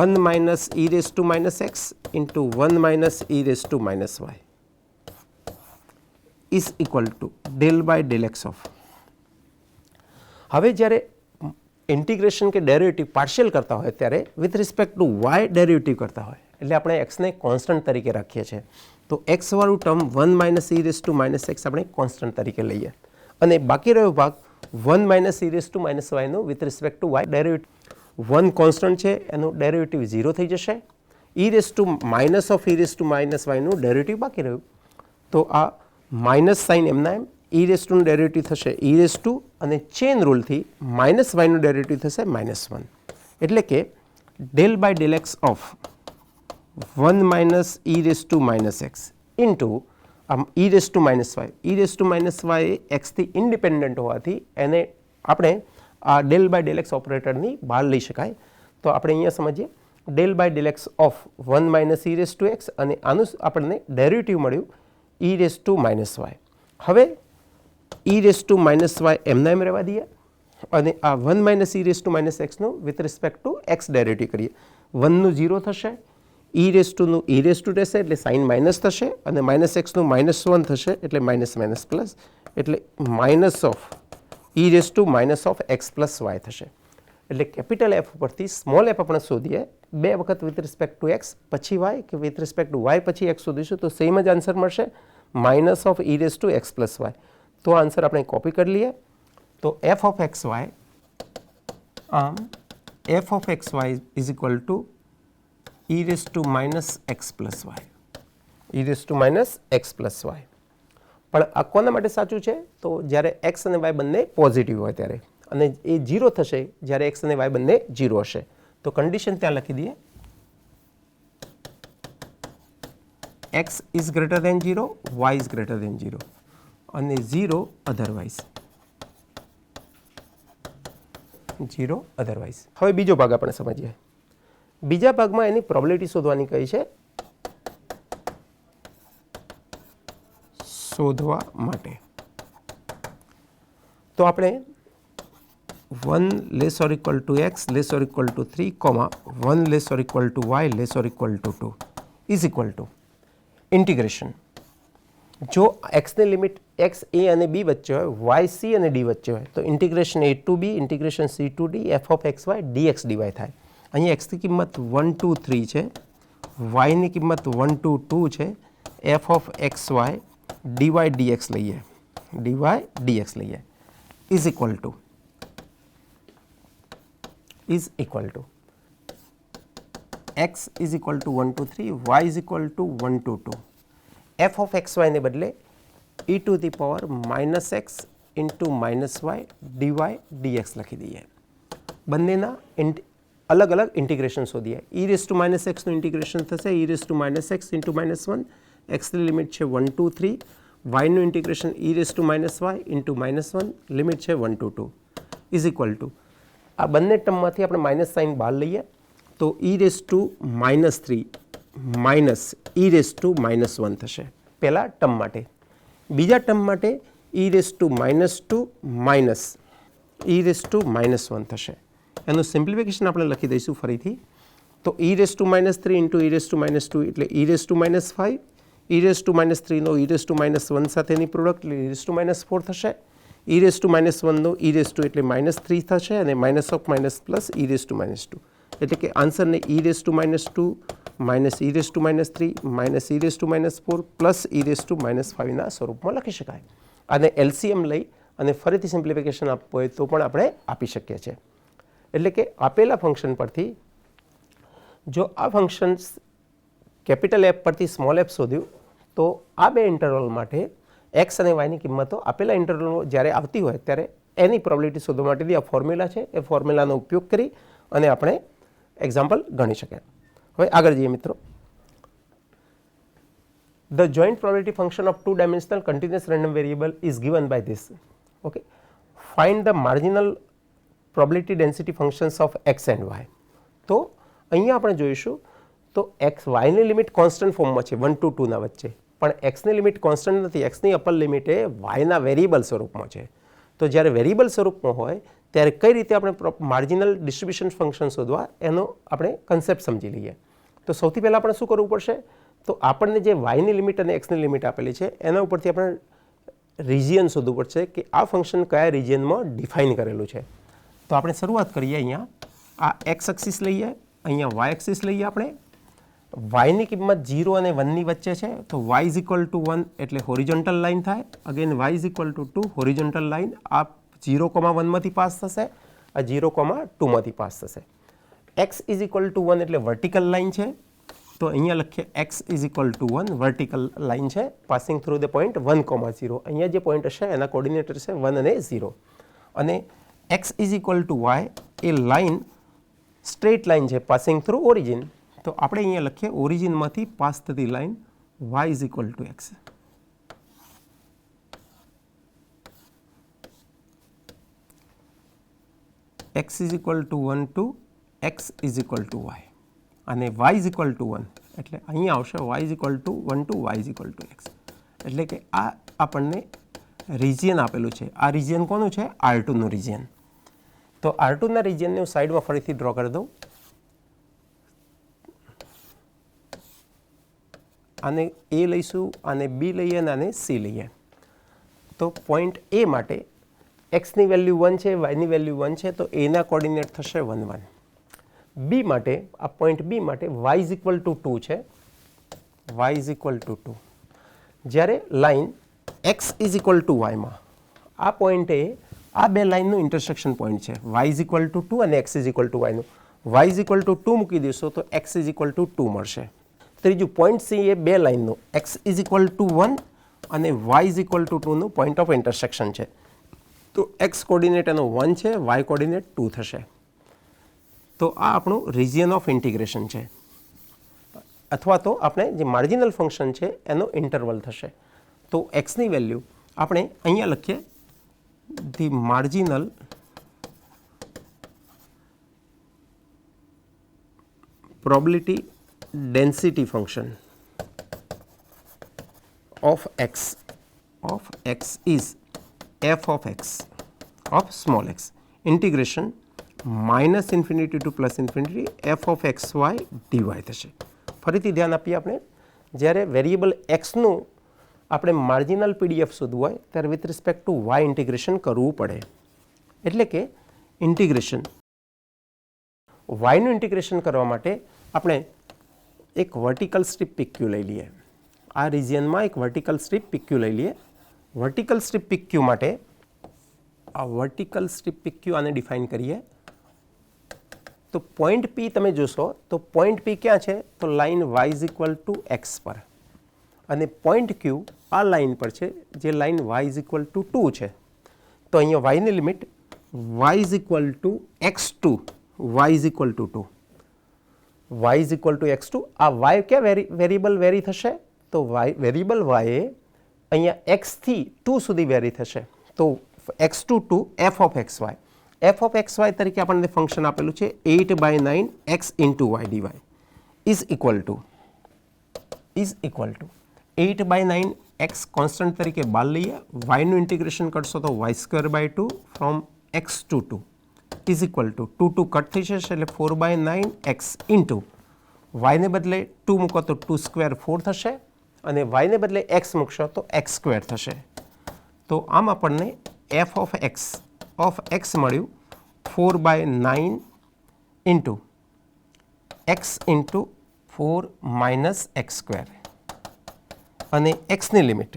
1 minus e raise to minus x into 1 minus e raise to minus y is equal to del by del x of. હવે જ્યારે integration કે derivative partial કરતા હોય ત્યારે with respect to y derivative કરતા હોય એટલે આપણે એક્સને કોન્સ્ટન્ટ તરીકે રાખીએ છીએ. તો એક્સ વાળું term 1 minus e raise to minus x આપણે કોન્સ્ટન્ટ તરીકે લઈએ અને બાકી રહ્યો ભાગ 1 minus e raise to minus વાયનું with respect to y derivative. 1 constant છે એનું ડેરિવેટિવ 0 થઈ જશે. E raise to minus of e raise to minus વાયનું ડેરિવેટિવ બાકી રહ્યું. તો આ માઇનસ સાઇન એમના એમ ઈ રેસ ટુનું ડેરિવેટિવ થશે ઈ રેસ ટુ અને ચેન રૂલથી માઇનસ વાયનું ડેરિવેટિવ થશે -1. એટલે કે del by del x of 1 minus e raise to minus x into e raise to minus y. E raise to minus y એક્સથી ઇન્ડિપેન્ડન્ટ હોવાથી એને આપણે આ ડેલ બાય ડેલ એક્સ ઓપરેટરની બહાર લઈ શકાય. તો આપણે અહીંયા સમજીએ del by del x of 1 minus e raise to x અને આનું આપણને ડેરિવેટિવ મળ્યું e raise to minus y. હવે e raise to minus y એમના એમ રહેવા દઈએ અને આ 1 minus e raise to minus એક્સનું with respect to x derivative કરીએ. 1નું 0 થશે, ઈ રેસ ટુનું ઈ રેસ ટુ રહેશે એટલે સાઇન માઇનસ થશે અને માઇનસ એક્સનું -1 થશે એટલે માઇનસ માઇનસ પ્લસ એટલે minus of e raise to minus of x plus y થશે. એટલે કેપિટલ એફ ઉપરથી સ્મોલ એફ આપણે શોધીએ 2 વખત વિથ રિસ્પેક્ટ ટુ એક્સ પછી વાય કે વિથ રિસ્પેક્ટ ટુ વાય પછી એક્સ શોધીશું તો સેમ જ આન્સર મળશે minus of e raise to x plus y. તો આન્સર આપણે કોપી કરી લઈએ. તો એફ ઓફ એક્સ વાય આમ f of x y is equal to e raise to minus x plus y. E raise to minus x plus y. પણ આ કોના માટે સાચું છે? તો જ્યારે એક્સ અને વાય બંને પોઝિટિવ હોય ત્યારે, અને એ 0 થશે જ્યારે એક્સ અને વાય બંને 0 હશે. તો કન્ડિશન ત્યાં લખી દઈએ x is greater than 0, y is greater than 0 અને 0 અધરવાઇઝ. 0 અધરવાઇઝ. હવે બીજો ભાગ આપણે સમજીએ. બીજા ભાગમાં એની પ્રોબેબિલિટી શોધવાની કહી છે. શોધવા માટે તો આપણે 1 less or equal to x less or equal to 3, 1 less or equal to y less or equal to 2 is equal to integration. જો એક્સની લિમિટ એક્સ એ અને બી વચ્ચે હોય, વાય સી અને ડી વચ્ચે હોય તો integration a to b integration c to d f of x y dx dy થાય. અહીંયા એક્સની કિંમત 1 2 3 છે, વાયની કિંમત 1 2 2 છે. F of x y dy dx લઈએ is equal to x is equal to 1 2 3, y is equal to 1 2 2. F of x વાયને બદલે e to the power minus x into minus y dy dx લખી દઈએ. બંનેના અલગ અલગ integration શોધીએ. E raise to minus એક્સનું ઇન્ટિગ્રેશન થશે e raise to minus x into -1. એક્સની લિમિટ છે 1 2 3. વાયનું integration e raise to minus y into -1 limit છે 1 2 2 ઇઝ ઇક્વલ ટુ આ બંને ટર્મમાંથી આપણે માઇનસ સાઇન બહાર લઈએ તો e raise to -3 minus e raise to -1 થશે પહેલા ટર્મ માટે. બીજા ટર્મ માટે e raise to -2 minus e raise to -1 થશે. એનું સિમ્પ્લિફિકેશન આપણે લખી દઈશું ફરીથી. તો e raise to -3 into e raise to -2 એટલે e raise to -5. E raise to -3 નો ઈ રેસ ટુ -1 સાથેની પ્રોડક્ટ ઈ રેસ ટુ -4 થશે. ઈ રેસ ટુ -1 નો ઈ રેસ ટુ એટલે -3 થશે અને minus of minus plus e raise to -2 એટલે કે આન્સરને e raise to -2 minus e raise to -3 minus e raise to -4 plus e raise to -5 ના સ્વરૂપમાં લખી શકાય. અને એલસીએમ લઈ અને ફરીથી સિમ્પ્લિફિકેશન આપવું હોય તો પણ આપણે આપી શકીએ છીએ. એટલે કે આપેલા ફંક્શન પરથી જો આ ફંક્શન કેપિટલ એફ પરથી સ્મોલ એફ શોધ્યું તો આ બે ઇન્ટરવલ માટે એક્સ અને વાયની કિંમતો આપેલા ઇન્ટરવલમાં જ્યારે આવતી હોય ત્યારે એની પ્રોબેબિલિટી શોધવા માટેની આ ફોર્મ્યુલા છે. એ ફોર્મ્યુલાનો ઉપયોગ કરી અને આપણે એક્ઝામ્પલ ગણી શકાય. હવે આગળ જઈએ મિત્રો. The joint probability function of two-dimensional continuous random variable is given by this. Okay. Find the marginal probability density functions of x and y. તો અહીંયા આપણે જોઈશું તો x y ની લિમિટ કોન્સ્ટન્ટ ફોર્મમાં છે 1 to 2 ના વચ્ચે, પણ x ની લિમિટ કોન્સ્ટન્ટ નથી. x ની અપર લિમિટ એ y ના વેરિયેબલ સ્વરૂપમાં છે. તો જ્યારે વેરિયેબલ સ્વરૂપમાં હોય ત્યારે કઈ રીતે આપણે માર્જિનલ ડિસ્ટ્રીબ્યુશન ફંક્શન શોધવા એનો આપણે કન્સેપ્ટ સમજી લઈએ. તો સૌથી પહેલાં આપણે શું કરવું પડશે? તો આપણને જે વાયની લિમિટ અને એક્સની લિમિટ આપેલી છે એના ઉપરથી આપણે રિજિયન શોધવું પડશે કે આ ફંક્શન કયા રિજિયનમાં ડિફાઇન કરેલું છે. તો આપણે શરૂઆત કરીએ. અહીંયા આ એક્સ એક્સિસ લઈએ, અહીંયા વાય એક્સિસ લઈએ. આપણે વાયની કિંમત 0 અને 1 ની વચ્ચે છે તો y ઇઝ ઇક્વલ ટુ 1 એટલે હોરિઝોન્ટલ લાઇન થાય. Again y is equal to 2 horizontal line આ 0,1 માંથી પાસ થશે, આ 0,2 માંથી પાસ થશે. x ઇઝ ઇક્વલ ટુ 1 એટલે વર્ટિકલ લાઇન છે તો અહીંયા લખીએ x is equal to 1 vertical line છે પાસિંગ થ્રુ ધ પોઈન્ટ 1,0. અહીંયા જે પોઈન્ટ હશે એના કોર્ડિનેટર છે 1 અને 0. અને x is equal to y એ લાઇન સ્ટ્રેટ લાઇન છે પાસિંગ થ્રુ ઓરિજિન. તો આપણે અહીંયા લખીએ ઓરિજિનમાંથી પાસ થતી line y is equal to x. x is equal to 1 to x is equal to y અને y ઇઝ ઇક્વલ ટુ 1 એટલે અહીંયા આવશે y is equal to 1 to y is equal to x. એટલે કે આ આપણને region આપેલું છે. આ રિજિયન કોનું છે? R2 નું રિજિયન. તો R2 ના રિજિયનને હું સાઈડમાં ફરીથી ડ્રો કરી દઉં. આને A લઈશું, આને B લઈએ અને આને C લઈએ. તો પોઈન્ટ A માટે x ની વેલ્યુ 1 છે, y ની વેલ્યુ 1 છે તો A ના કોર્ડિનેટ થશે 1 1. B માટે આ પોઈન્ટ B માટે y ઇઝ ઇક્વલ ટુ 2 છે, y ઇઝ ઇક્વલ ટુ 2. જ્યારે line x is equal to y માં આ પોઈન્ટે આ બે લાઇનનું ઇન્ટરસેક્શન પોઈન્ટ છે y ઇઝ ઇક્વલ ટુ 2 અને x is equal to y નું. y ઇઝ ઇક્વલ ટુ 2 મૂકી દેશો તો x ઇઝ ઇક્વલ ટુ 2 મળશે. ત્રીજું પોઈન્ટ C એ બે લાઇનનું x ઇઝ ઇક્વલ ટુ 1 અને y ઇઝ ઇક્વલ ટુ 2 નું પોઈન્ટ ઓફ ઇન્ટરસેક્શન છે. તો x કોર્ડિનેટ એનો 1 છે, y કોર્ડિનેટ 2 થશે. તો આ આપણું રિજિયન ઓફ ઇન્ટિગ્રેશન છે, અથવા તો આપણે જે માર્જિનલ ફંક્શન છે એનો ઇન્ટરવલ થશે. તો x ની વેલ્યુ આપણે અહીંયા લખીએ the marginal probability density function of x is f of x of small x integration minus infinity to plus infinity f of xy dy થશે. ફરીથી ધ્યાન આપીએ આપણે જ્યારે વેરિયેબલ x નું આપણે માર્જિનલ પીડીએફ શોધવું હોય ત્યારે with respect to y integration કરવું પડે. એટલે કે ઇન્ટિગ્રેશન y નું ઇન્ટિગ્રેશન કરવા માટે આપણે એક વર્ટિકલ સ્ટ્રીપ PQ લઈ લઈએ. આ રિજિયનમાં એક વર્ટિકલ સ્ટ્રીપ PQ લઈ લઈએ. વર્ટિકલ સ્ટ્રીપ PQ માટે આ વર્ટિકલ સ્ટ્રીપ PQ આને ડિફાઇન કરીએ તો પોઈન્ટ P તમે જોશો તો પોઈન્ટ P ક્યાં છે? તો line y is equal to x પર અને પોઈન્ટ Q આ લાઇન પર છે જે line y is equal to 2 છે. તો અહીંયા y ની limit y is equal two x2 y is equal to 2 y is equal two x2. આ y ક્યાં વેરિયેબલ વેરી થશે? તો વેરિયેબલ y એ અહીંયા x થી 2 સુધી વેરી થશે. તો x2 to f of xy, f of xy તરીકે આપણને ફંક્શન આપેલું છે 8/9 x into y dy is equal to 8/9 x constant તરીકે બહાર લઈએ, y નું ઇન્ટિગ્રેશન કરશો તો y²/2 from x to 2 is equal to 2 cut થઈ જશે એટલે 4/9 x ઇન્ટુ y ને બદલે 2 મૂકો તો 2² 4 થશે અને y ને બદલે x મૂકશો તો x² થશે. તો આમ આપણને f ઓફ x મળ્યું 4/9 into x into 4 minus x² અને x ની લિમિટ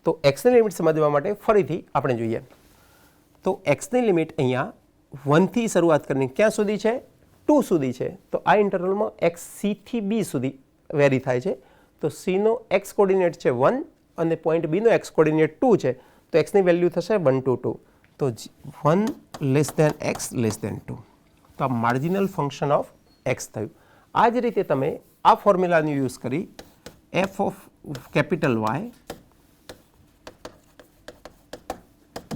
તો એક્સની લિમિટ સમજવા માટે ફરીથી આપણે જોઈએ. તો એક્સની લિમિટ અહીંયા 1 થી શરૂઆત કરીને ક્યાં સુધી છે? 2 સુધી છે. તો આ ઇન્ટરવલમાં એક્સ સી થી બી સુધી વેરી થાય છે. તો સીનો એક્સ કોર્ડિનેટ છે 1 અને પોઈન્ટ બીનો એક્સ કોર્ડિનેટ 2 છે. તો એક્સની વેલ્યુ થશે 1 to 2. તો 1 less than x less than 2. તો આ માર્જિનલ ફંક્શન ઓફ એક્સ થયું. આ જ રીતે તમે આ ફોર્મ્યુલાનો યુઝ કરી એફ ઓફ કેપિટલ વાય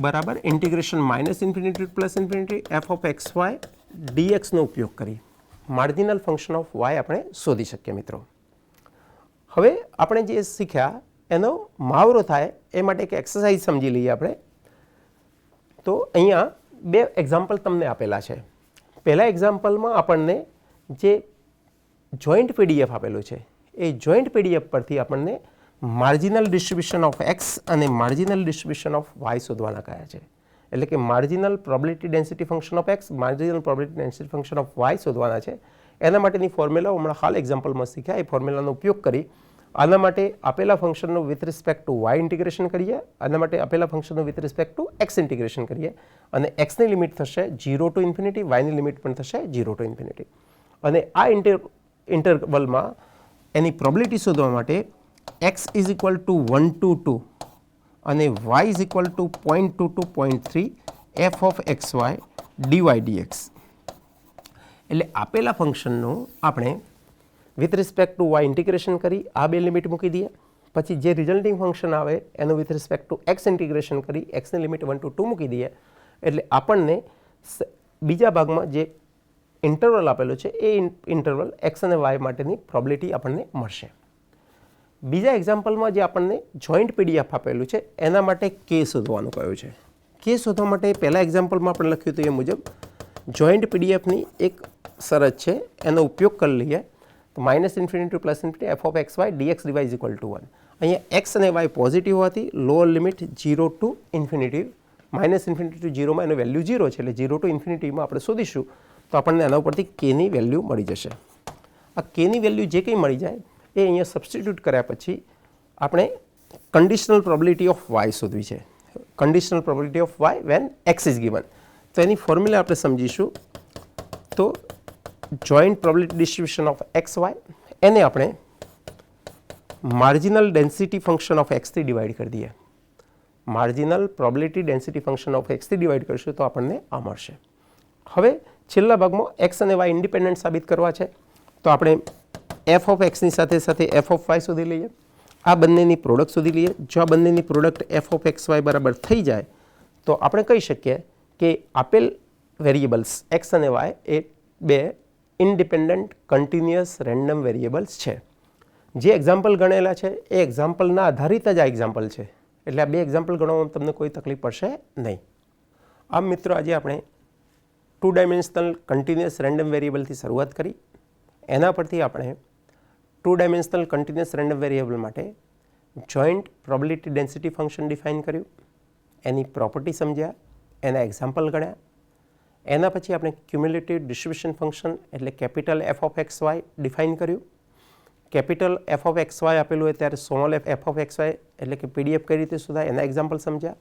બરાબર integration minus infinity plus infinity f of x y ડીએક્સનો ઉપયોગ કરી માર્જિનલ ફંક્શન ઓફ વાય આપણે શોધી શકીએ મિત્રો. હવે આપણે જે શીખ્યા એનો મહાવરો થાય એ માટે એક એક્સરસાઇઝ સમજી લઈએ આપણે. તો અહીંયા 2 એક્ઝામ્પલ તમને આપેલા છે. પહેલા એક્ઝામ્પલમાં આપણને જે જોઈન્ટ પીડીએફ આપેલું છે એ જોઈન્ટ પીડીએફ પરથી આપણને માર્જિનલ ડિસ્ટ્રીબ્યુશન ઓફ એક્સ અને માર્જિનલ ડિસ્ટ્રીબ્યુશન ઓફ વાય શોધવાના કયા છે. એટલે કે marginal probability density function of x marginal probability density function of y શોધવાના છે. એના માટેની ફોર્મ્યુલા હમણાં હાલ એક્ઝામ્પલમાં શીખ્યા. એ ફોર્મ્યુલાનો ઉપયોગ કરી આના માટે આપેલા ફંક્શનનું with respect to y integration કરીએ, આના માટે આપેલા ફંક્શનનું with respect to x integration કરીએ અને એક્સની લિમિટ થશે 0 ટુ ઇન્ફિનિટી, વાયની લિમિટ પણ થશે 0 ટુ ઇન્ફિનિટી. અને આ ઇન્ટરવલમાં એની પ્રોબેબિલિટી શોધવા માટે x is equal to 1 to 2 અને y is equal to 0.2 to 0.3 f of x y dy dx. એટલે આપેલા ફંક્શનનું આપણે with respect to y integration કરી આ 2 લિમિટ મૂકી દઈએ. પછી જે રિઝલ્ટિંગ ફંક્શન આવે એનું with respect to x integration કરી એક્સની લિમિટ 1 to 2 મૂકી દઈએ. એટલે આપણને બીજા ભાગમાં જે ઇન્ટરવલ આપેલો છે એ ઇન્ટરવલ એક્સ અને વાય માટેની પ્રોબેબિલિટી આપણને મળશે. બીજા એક્ઝામ્પલમાં જે આપણને જોઈન્ટ પીડીએફ આપેલું છે એના માટે કે શોધવાનું કહ્યું છે. કે શોધવા માટે પહેલા એક્ઝામ્પલમાં આપણે લખ્યું હતું એ મુજબ જોઈન્ટ પીડીએફની એક શરત છે એનો ઉપયોગ કરી લઈએ. તો minus infinity plus infinity f of x y dx dy is equal to 1. અહીંયા એક્સ અને વાય પોઝિટિવ હોવાથી lower limit 0 to infinity minus infinity to 0માં એનું વેલ્યુ 0 છે. એટલે 0 ટુ ઇન્ફિનિટીમાં આપણે શોધીશું તો આપણને એના ઉપરથી કેની વેલ્યુ મળી જશે. આ કેની વેલ્યુ જે કંઈ મળી જાય એ અહીંયા સબસ્ટિટ્યૂટ કર્યા પછી આપણે કન્ડિશનલ પ્રોબેબિલિટી ઓફ વાય શોધવી છે. Conditional probability of y when x is given. તો એની ફોર્મ્યુલા આપણે સમજીશું. તો joint probability distribution of x y એને આપણે માર્જિનલ ડેન્સિટી ફંક્શન ઓફ એક્સથી ડિવાઈડ કરી દઈએ. Marginal probability density function of એક્સથી ડિવાઈડ કરીશું તો આપણને આ મળશે. હવે છેલ્લા ભાગમાં એક્સ અને વાય ઇન્ડિપેન્ડન્ટ સાબિત કરવા છે તો આપણે એફ ઓફ એક્સની સાથે સાથે એફ ઓફ વાય શોધી લઈએ. આ બંનેની પ્રોડક્ટ શોધી લઈએ. જો આ બંનેની product f of x y બરાબર થઈ જાય તો આપણે કહી શકીએ કે આપેલ વેરિયેબલ્સ એક્સ અને વાય એ 2 ઇન્ડિપેન્ડન્ટ કન્ટિન્યુઅસ રેન્ડમ વેરિયેબલ્સ છે. જે એક્ઝામ્પલ ગણેલા છે એ એક્ઝામ્પલના આધારિત જ આ એક્ઝામ્પલ છે. એટલે આ 2 એક્ઝામ્પલ ગણવામાં તમને કોઈ તકલીફ પડશે નહીં. આમ મિત્રો આજે આપણે 2 ડાયમેન્શનલ કન્ટિન્યુઅસ રેન્ડમ વેરિયેબલથી શરૂઆત કરી. એના પરથી આપણે 2 ડાયમેન્શનલ કન્ટિન્યુઅસ રેન્ડમ વેરિયેબલ માટે joint probability density function define કર્યું, એની પ્રોપર્ટી સમજ્યા, એના એક્ઝામ્પલ ગણ્યા. એના પછી આપણે ક્યુમ્યુલેટિવ ડિસ્ટ્રીબ્યુશન ફંક્શન એટલે capital f of x y define કર્યું. Capital f of x y આપેલું હોય ત્યારે small f of x y એટલે કે પીડીએફ કઈ રીતે શોધાય એના એક્ઝામ્પલ સમજ્યા.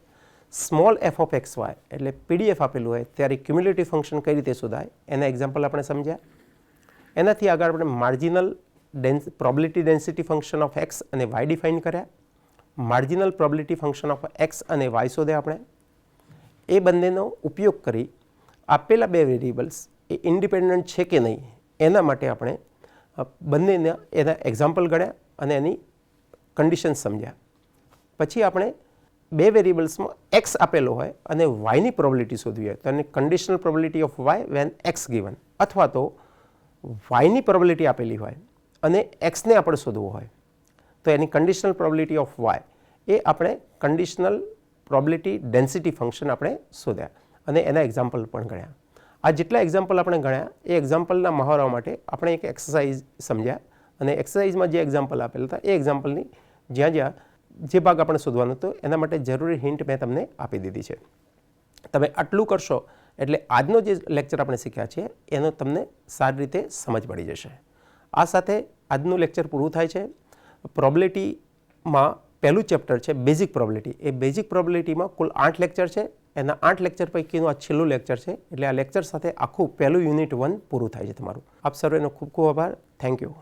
Small f of x y એટલે પીડીએફ આપેલું હોય ત્યારે ક્યુમ્યુલેટિવ ફંક્શન કઈ રીતે શોધાય એના એક્ઝામ્પલ આપણે સમજ્યા. એનાથી આગળ આપણે marginal probability density function of x અને વાય ડિફાઇન કર્યા. Marginal probability function of x અને વાય શોધ્યા આપણે. એ બંનેનો ઉપયોગ કરી આપેલા 2 વેરિયેબલ્સ એ ઇન્ડિપેન્ડન્ટ છે કે નહીં એના માટે આપણે બંનેના એના એક્ઝામ્પલ ગણ્યા અને એની કન્ડિશન સમજ્યા. પછી આપણે 2 વેરિયેબલ્સમાં એક્સ આપેલો હોય અને વાયની પ્રોબેબિલિટી શોધવી હોય તો એની conditional probability of y when x given, અથવા તો વાયની પ્રોબેબિલિટી આપેલી હોય અને એક્સને આપણે શોધવું હોય તો એની કન્ડિશનલ પ્રોબેબિલિટી ઓફ વાય એ આપણે કન્ડિશનલ પ્રોબેબિલિટી ડેન્સિટી ફંક્શન આપણે શોધ્યા અને એના એક્ઝામ્પલ પણ ગણ્યા. આ જેટલા એક્ઝામ્પલ આપણે ગણ્યા એ એક્ઝામ્પલના મહાવરા માટે આપણે એક એક્સરસાઇઝ સમજ્યા અને એક્સરસાઇઝમાં જે એક્ઝામ્પલ આપેલા હતા એ એક્ઝામ્પલની જ્યાં જ્યાં જે ભાગ આપણે શોધવાનો હતો એના માટે જરૂરી હિન્ટ મેં તમને આપી દીધી છે. તમે આટલું કરશો એટલે આજનો જે લેક્ચર આપણે શીખ્યા છે એનો તમને સારી રીતે સમજ પડી જશે. આ સાથે આજનું લેક્ચર પૂરું થાય છે. પ્રોબેબિલિટીમાં પહેલું ચેપ્ટર છે બેઝિક પ્રોબેબિલિટી. એ બેઝિક પ્રોબેબિલિટીમાં કુલ 8 લેક્ચર છે. એના 8 લેક્ચર પૈકીનું આ છેલ્લું લેક્ચર છે. એટલે આ લેક્ચર સાથે આખું પહેલું યુનિટ 1 પૂરું થાય છે તમારું. આપ સર્વેનો ખૂબ ખૂબ આભાર. Thank you.